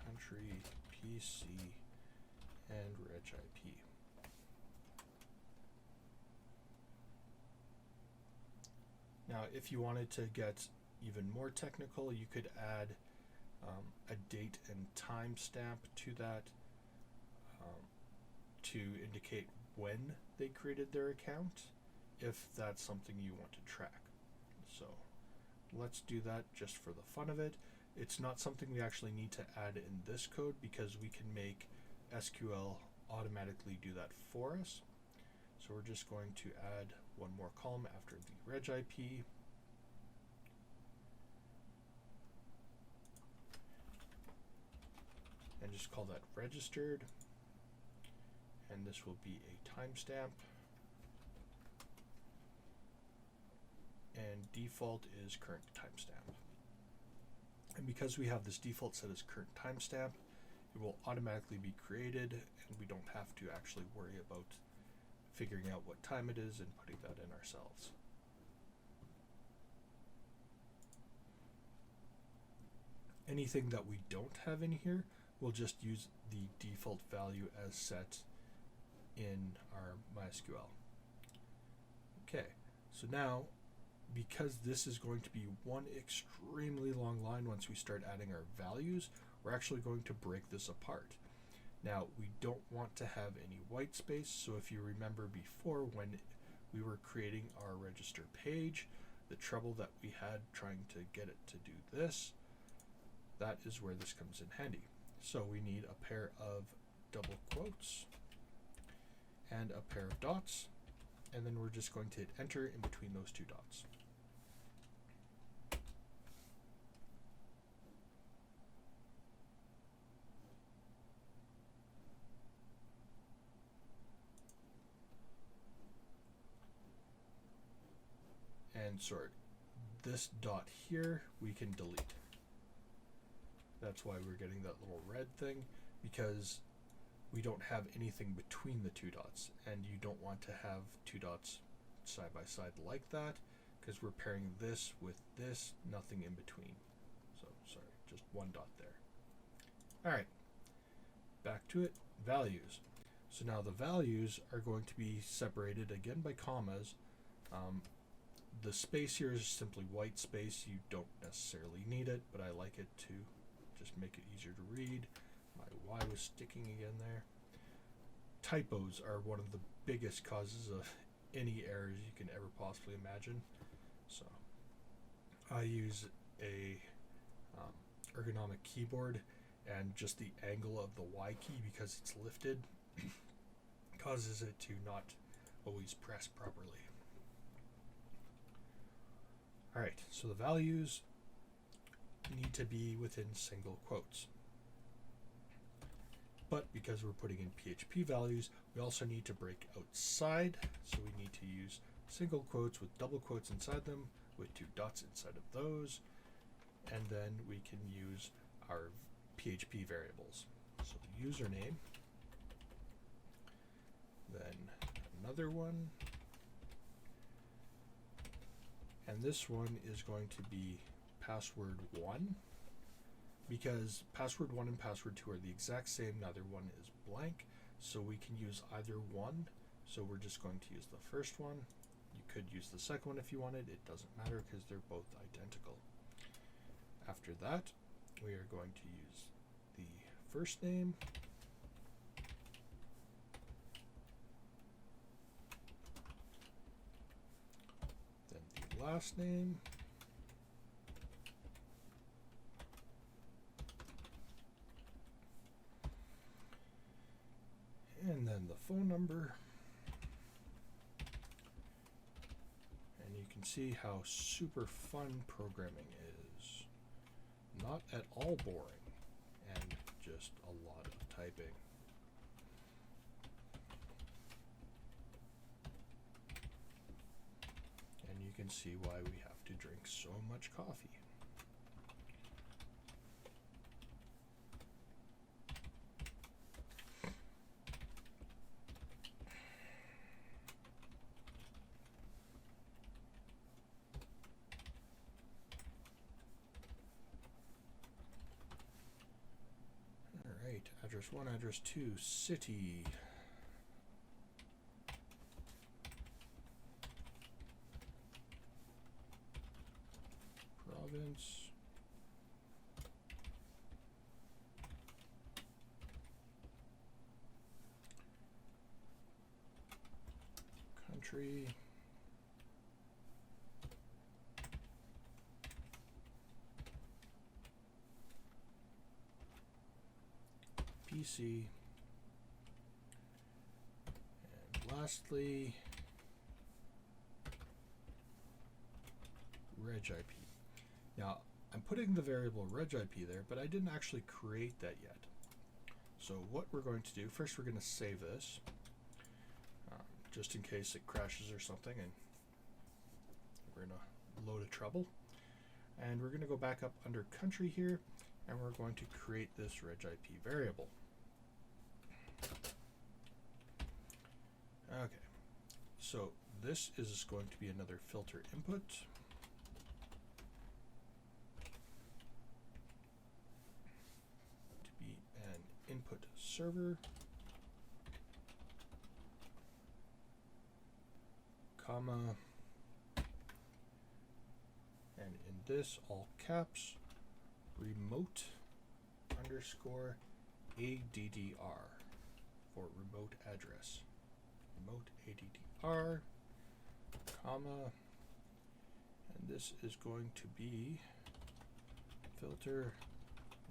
country, PC, and reg IP. Now, if you wanted to get even more technical, you could add a date and time stamp to that to indicate when they created their account, if that's something you want to track. So let's do that just for the fun of it. It's not something we actually need to add in this code because we can make SQL automatically do that for us. So we're just going to add one more column after the reg IP. And just call that registered. And this will be a timestamp. And default is current timestamp. And because we have this default set as current timestamp, it will automatically be created, and we don't have to actually worry about figuring out what time it is and putting that in ourselves. Anything that we don't have in here, we'll just use the default value as set in our MySQL. Okay, so now, because this is going to be one extremely long line once we start adding our values, we're actually going to break this apart. Now, we don't want to have any white space, so if you remember before when we were creating our register page, the trouble that we had trying to get it to do this, that is where this comes in handy. So we need a pair of double quotes and a pair of dots, and then we're just going to hit enter in between those two dots. And sorry, this dot here we can delete. That's why we're getting that little red thing, because we don't have anything between the two dots, and you don't want to have two dots side by side like that, because we're pairing this with this, nothing in between. So sorry, just one dot there. All right, back to it, values. So now the values are going to be separated again by commas. The space here is simply white space. You don't necessarily need it, but I like it to just make it easier to read. My Y was sticking again there. Typos are one of the biggest causes of any errors you can ever possibly imagine. So I use a ergonomic keyboard, and just the angle of the Y key, because it's lifted, causes it to not always press properly. All right, so the values need to be within single quotes. But because we're putting in PHP values, we also need to break outside. So we need to use single quotes with double quotes inside them, with two dots inside of those. And then we can use our PHP variables. So username, then another one. And this one is going to be password 1, because password 1 and password 2 are the exact same, neither one is blank, so we can use either one. So we're just going to use the first one. You could use the second one if you wanted, it doesn't matter because they're both identical. After that, we are going to use the first name. Then the last name. And then the phone number. And you can see how super fun programming is. Not at all boring, and just a lot of typing. And you can see why we have to drink so much coffee. Address 1, address 2, city. Province. Country. PC, and lastly, reg IP. Now, I'm putting the variable reg IP there, but I didn't actually create that yet. So what we're going to do, first we're going to save this, just in case it crashes or something, and we're in a load of trouble. And we're going to go back up under country here, and we're going to create this reg IP variable. Okay, so this is going to be another filter input. To be an input server, comma, and in this all caps, remote underscore ADDR for remote address. Remote ADDR, comma, and this is going to be filter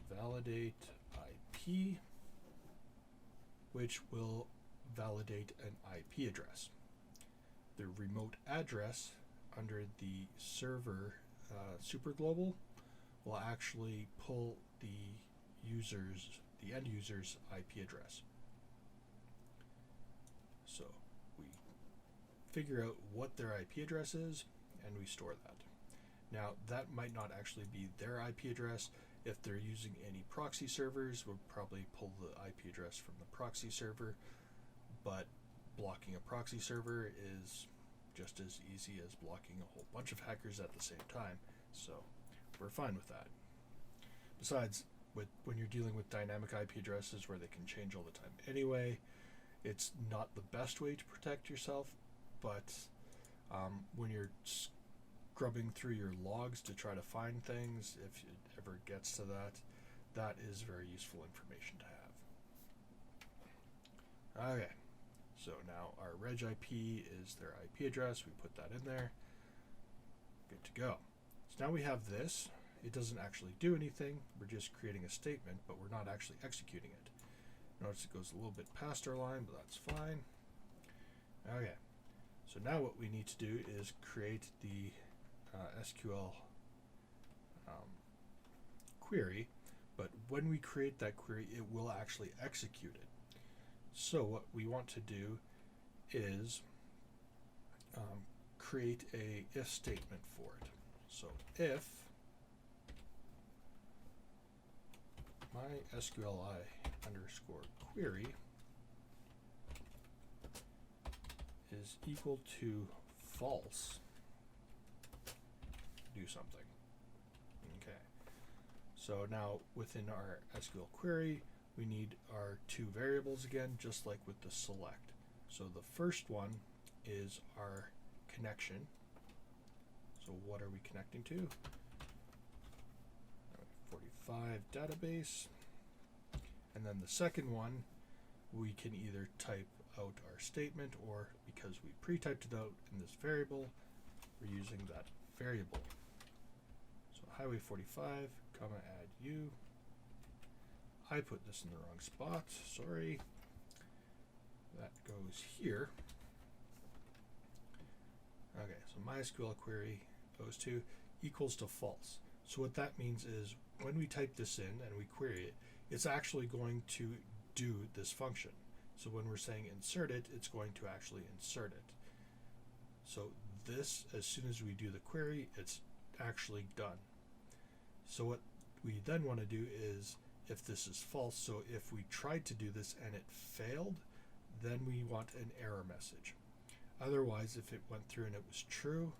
validate IP, which will validate an IP address. The remote address under the server superglobal will actually pull the end user's IP address. So we figure out what their IP address is, and we store that. Now, that might not actually be their IP address. If they're using any proxy servers, we'll probably pull the IP address from the proxy server, but blocking a proxy server is just as easy as blocking a whole bunch of hackers at the same time, so we're fine with that. Besides, when you're dealing with dynamic IP addresses where they can change all the time anyway, it's not the best way to protect yourself, but when you're scrubbing through your logs to try to find things, if it ever gets to that, that is very useful information to have. Okay, so now our reg IP is their IP address. We put that in there. Good to go. So now we have this. It doesn't actually do anything. We're just creating a statement, but we're not actually executing it. Notice it goes a little bit past our line, but that's fine. Okay, so now what we need to do is create the SQL query, but when we create that query, it will actually execute it. So what we want to do is create a if statement for it. So if MySQLi underscore query is equal to false, do something. Okay. So now within our SQL query, we need our two variables again, just like with the select. So the first one is our connection. So what are we connecting to? 45 database. And then the second one, we can either type out our statement, or because we pre-typed it out in this variable, we're using that variable. So highway 45, comma, add u. I put this in the wrong spot, sorry. That goes here. Okay, so MySQL query goes to equals to false. So what that means is when we type this in and we query it, it's actually going to do this function. So when we're saying insert it, it's going to actually insert it. So this, as soon as we do the query, it's actually done. So what we then want to do is, if this is false, so if we tried to do this and it failed, then we want an error message. Otherwise, if it went through and it was true,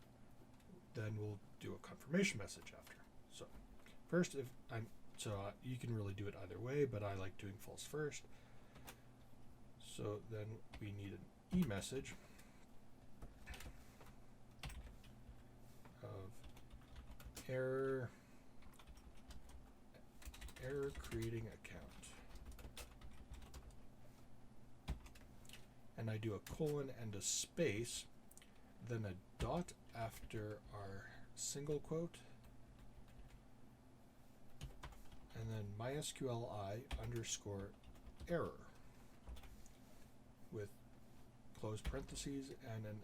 then we'll do a confirmation message after. So first, you can really do it either way, but I like doing false first. So then we need an e-message of error creating account. And I do a colon and a space, then a dot after our single quote, and then MySQLi underscore error with close parentheses and a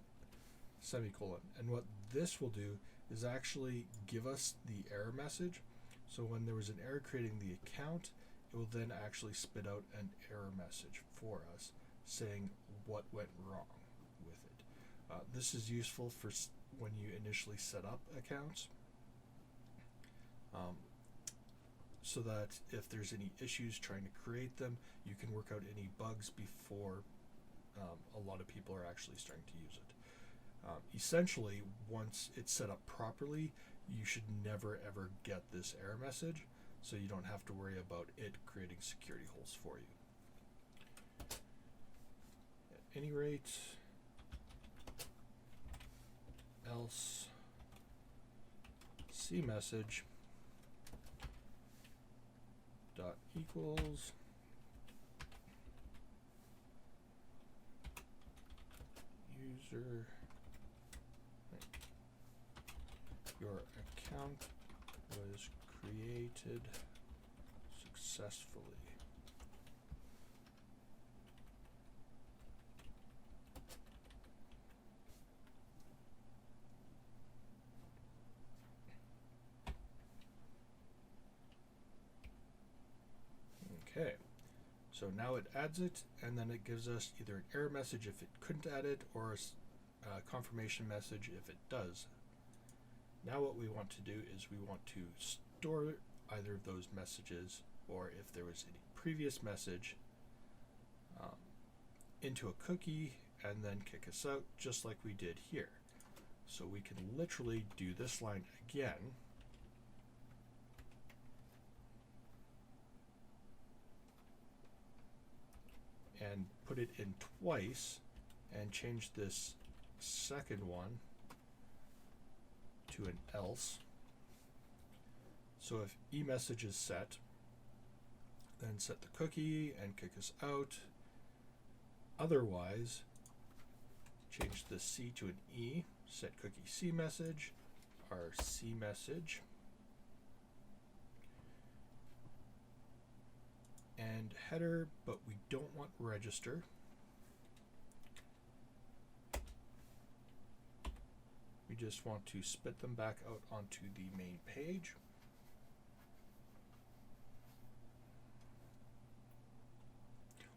semicolon. And what this will do is actually give us the error message. So when there was an error creating the account, it will then actually spit out an error message for us saying what went wrong with it. This is useful for when you initially set up accounts, so that if there's any issues trying to create them, you can work out any bugs before a lot of people are actually starting to use it. Essentially, once it's set up properly, you should never ever get this error message, so you don't have to worry about it creating security holes for you. At any rate, else cmessage dot equals user, your account was created successfully. Okay, so now it adds it, and then it gives us either an error message if it couldn't add it, or a confirmation message if it does. Now what we want to do is we want to store either of those messages, or if there was any previous message, into a cookie and then kick us out, just like we did here. So we can literally do this line again, and put it in twice, and change this second one to an else. So if eMessage is set, then set the cookie and kick us out. Otherwise, change the C to an E, set cookie CMessage, our CMessage, and header, but we don't want register. We just want to spit them back out onto the main page.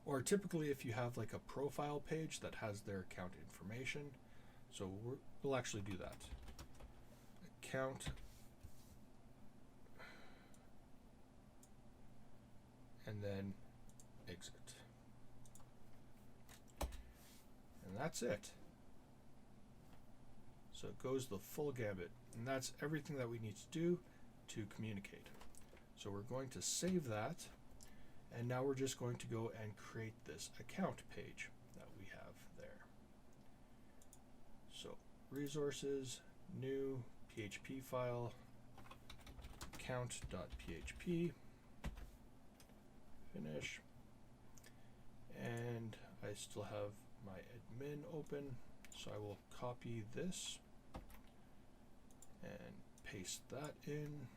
Or typically if you have like a profile page that has their account information, so we'll actually do that. Account and then exit. And that's it. So it goes the full gambit, and that's everything that we need to do to communicate. So we're going to save that, and now we're just going to go and create this account page that we have there. So resources, new PHP file, account.php, Finish. And I still have my admin open, so I will copy this and paste that in.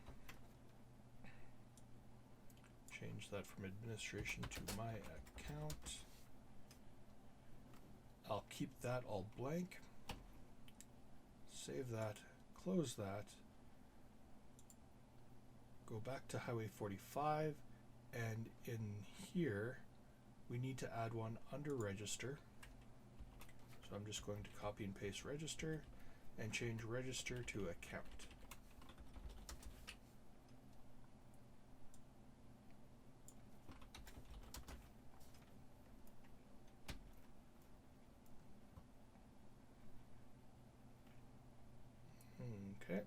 Change that from administration to my account. I'll keep that all blank. Save that, close that, go back to Highway 45, and in here we need to add one under register. So I'm just going to copy and paste register and change register to account. Okay.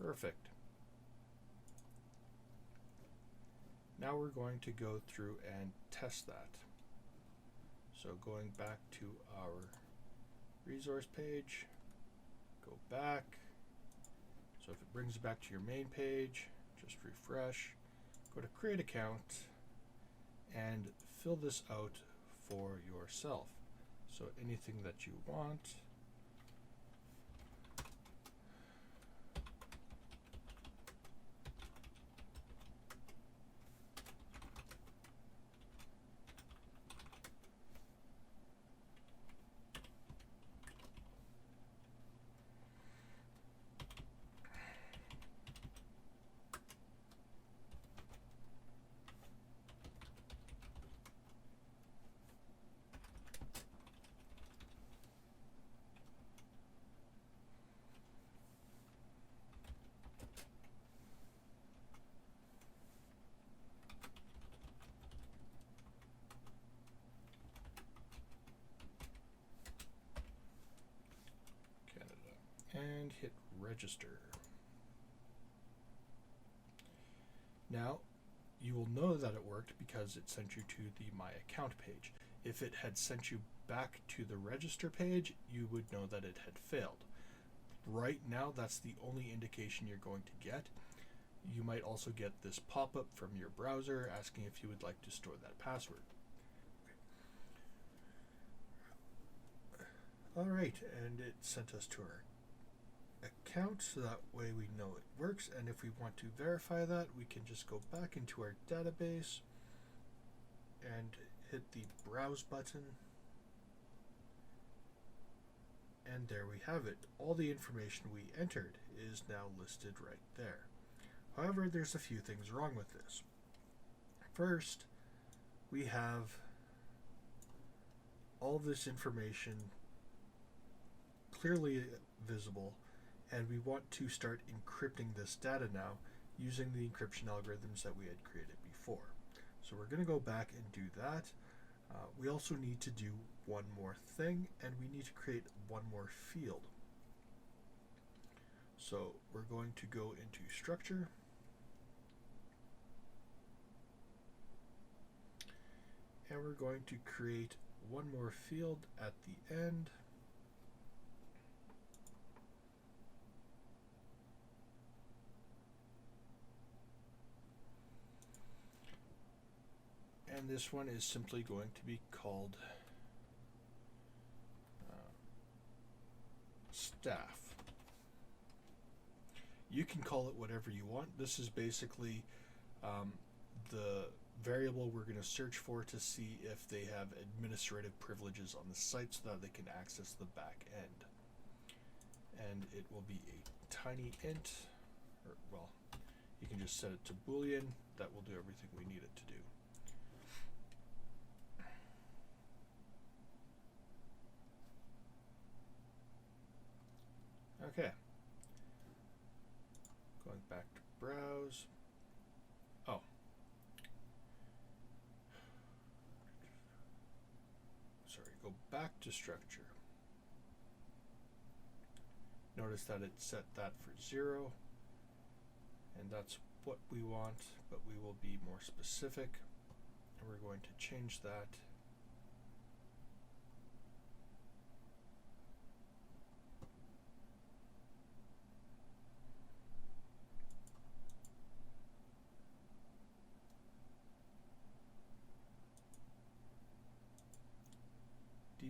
Perfect. Now we're going to go through and test that. So going back to our resource page, go back. So if it brings you back to your main page, just refresh, go to create account, and fill this out for yourself. So anything that you want. And hit register. Now you will know that it worked because it sent you to the My Account page. If it had sent you back to the register page, you would know that it had failed. Right now, that's the only indication you're going to get. You might also get this pop-up from your browser asking if you would like to store that password. All right, and it sent us to our account, so that way we know it works. And if we want to verify that, we can just go back into our database and hit the browse button, and there we have it. All the information we entered is now listed right there. However, there's a few things wrong with this. First, we have all this information clearly visible, and we want to start encrypting this data now using the encryption algorithms that we had created before. So we're going to go back and do that. We also need to do one more thing, and we need to create one more field. So we're going to go into structure, and we're going to create one more field at the end. And this one is simply going to be called staff. You can call it whatever you want. This is basically the variable we're going to search for to see if they have administrative privileges on the site so that they can access the back end. And it will be a tiny int, or well, you can just set it to Boolean. That will do everything we need it to do. Okay. Going back to browse. Oh. Sorry, go back to structure. Notice that it set that for 0, and that's what we want, but we will be more specific, and we're going to change that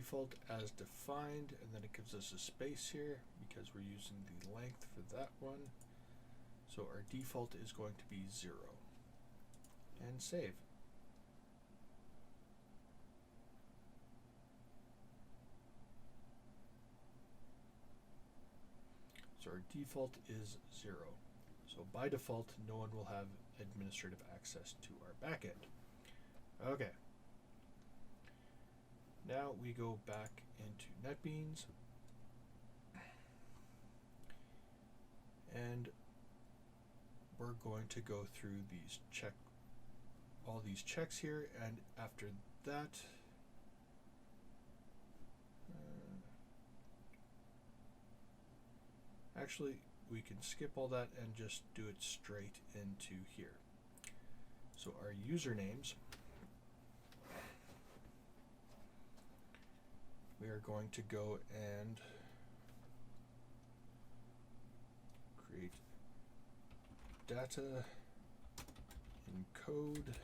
default as defined, and then it gives us a space here because we're using the length for that one. So our default is going to be 0. And save. So our default is 0. So by default, no one will have administrative access to our backend. Okay. Now we go back into NetBeans. And we're going to go through these all these checks here, and after that, actually we can skip all that and just do it straight into here. So our usernames, we are going to go and create data encode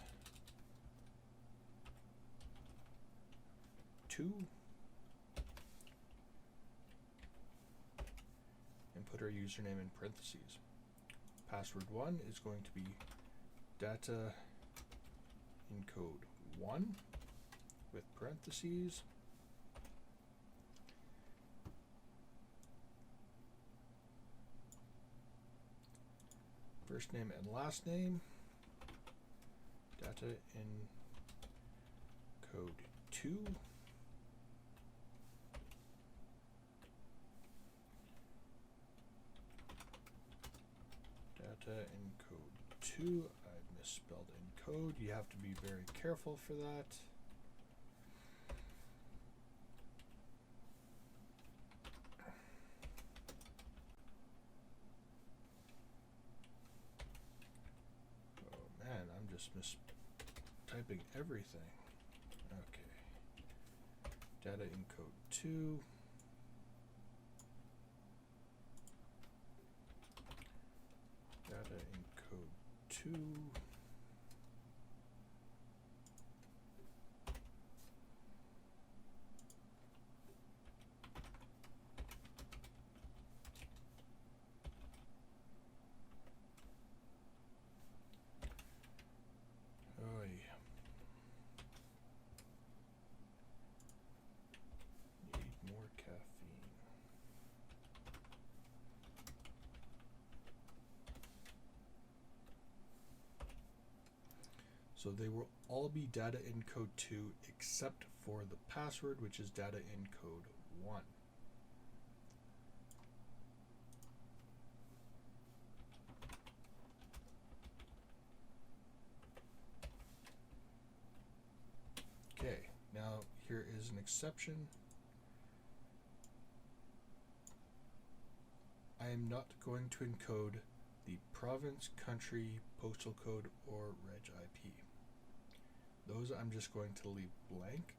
2 and put our username in parentheses. Password 1 is going to be data encode 1 with parentheses. First name and last name, data encode 2. Data encode 2. I misspelled encode. You have to be very careful for that. Oh man, I'm just mistyping everything. Okay. Data encode 2. Data encode 2. Oh yeah. Need more caffeine. So they will all be data encode 2 except for the password, which is data encode 1. Okay, now here is an exception. I am not going to encode the province, country, postal code, or reg IP. Those I'm just going to leave blank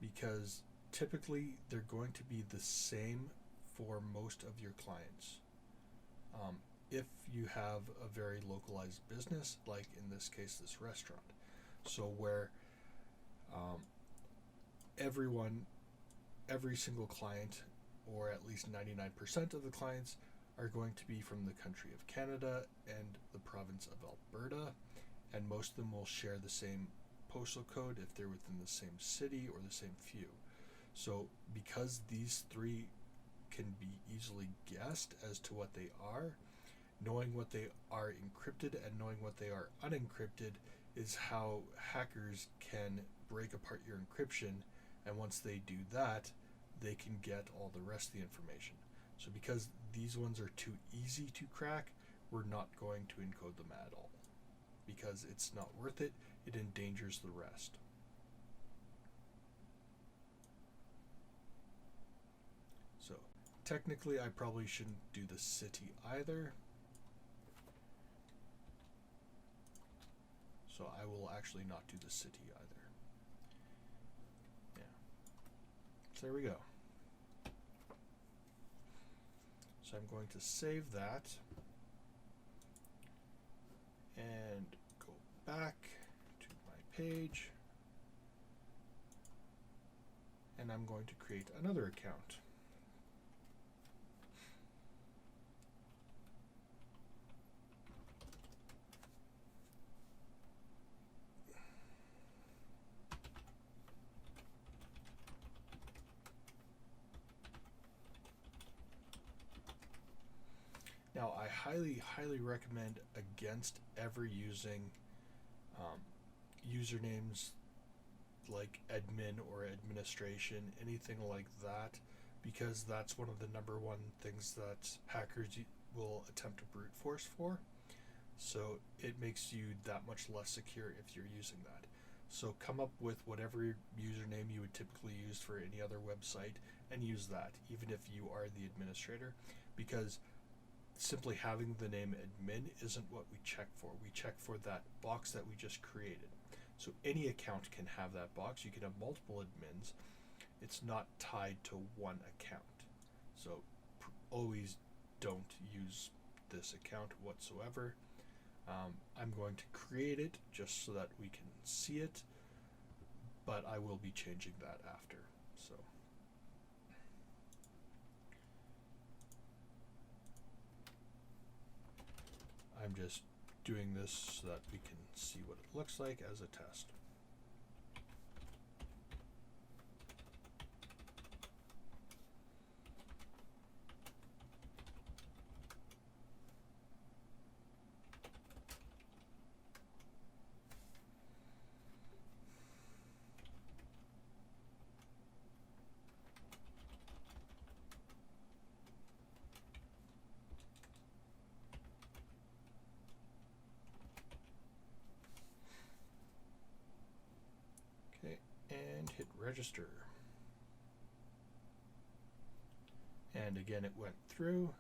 because typically they're going to be the same for most of your clients. If you have a very localized business, like in this case, this restaurant, so where every single client, or at least 99% of the clients, are going to be from the country of Canada and the province of Alberta, and most of them will share the same postal code if they're within the same city or the same few. So because these three can be easily guessed as to what they are, knowing what they are encrypted and knowing what they are unencrypted is how hackers can break apart your encryption, and once they do that, they can get all the rest of the information. So because these ones are too easy to crack, we're not going to encode them at all because it's not worth it. It endangers the rest. So technically I probably shouldn't do the city either. So I will actually not do the city either. Yeah. So there we go. So I'm going to save that and go back to my page and I'm going to create another account. Now, I highly recommend against ever using usernames like admin or administration, anything like that, because that's one of the number one things that hackers will attempt to brute force for. So it makes you that much less secure if you're using that. So come up with whatever username you would typically use for any other website and use that, even if you are the administrator, because simply having the name admin isn't what we check for. We check for that box that we just created. So any account can have that box. You can have multiple admins. It's not tied to one account. So always don't use this account whatsoever. I'm going to create it just so that we can see it, but I will be changing that after. So I'm just doing this so that we can see what it looks like as a test. Okay, and hit register. And again, it went through.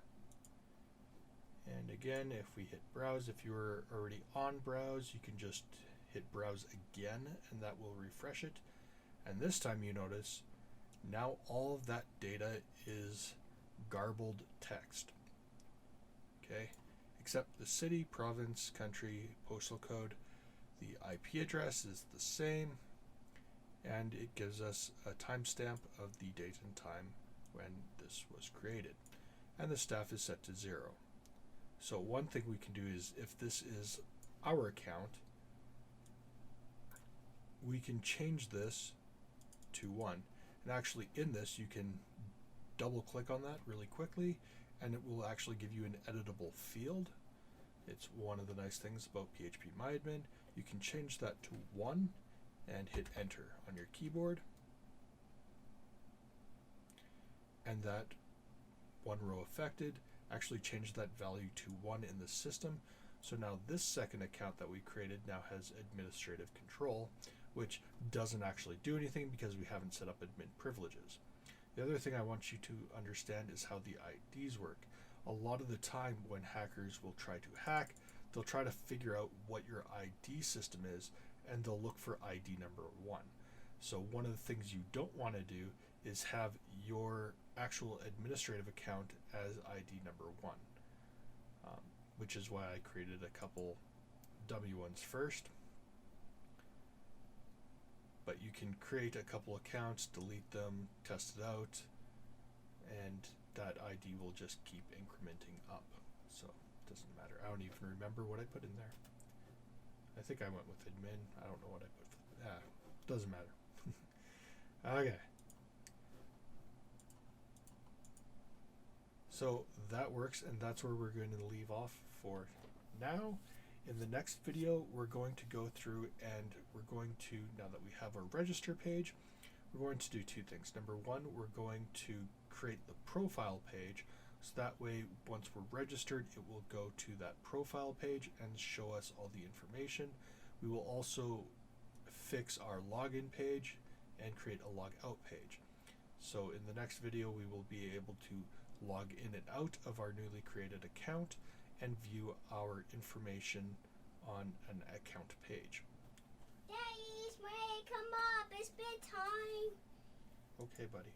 And again, if we hit browse, if you were already on browse, you can just hit browse again and that will refresh it. And this time you notice now all of that data is garbled text. Okay, except the city, province, country, postal code, the IP address is the same, and it gives us a timestamp of the date and time when this was created. And the staff is set to 0. So one thing we can do is, if this is our account, we can change this to 1. And actually in this, you can double click on that really quickly, and it will actually give you an editable field. It's one of the nice things about PHP-MyAdmin. You can change that to 1 and hit enter on your keyboard. And that one row affected actually changed that value to 1 in the system. So now this second account that we created now has administrative control, which doesn't actually do anything because we haven't set up admin privileges. The other thing I want you to understand is how the IDs work. A lot of the time when hackers will try to hack, they'll try to figure out what your ID system is, and they'll look for ID number 1. So one of the things you don't want to do is have your actual administrative account as ID number 1, which is why I created a couple dummy ones first. But you can create a couple accounts, delete them, test it out, and that ID will just keep incrementing up. So it doesn't matter. I don't even remember what I put in there. I think I went with admin. I don't know what I put. Doesn't matter. Okay. So that works, and that's where we're going to leave off for now. In the next video, we're going to go through and we're going to, now that we have our register page, we're going to do 2 things. Number 1, we're going to create the profile page, so that way once we're registered, it will go to that profile page and show us all the information. We will also fix our login page and create a logout page. So in the next video, we will be able to log in and out of our newly created account and view our information on an account page. Daddy, Ray, come up, it's bedtime. Okay, buddy.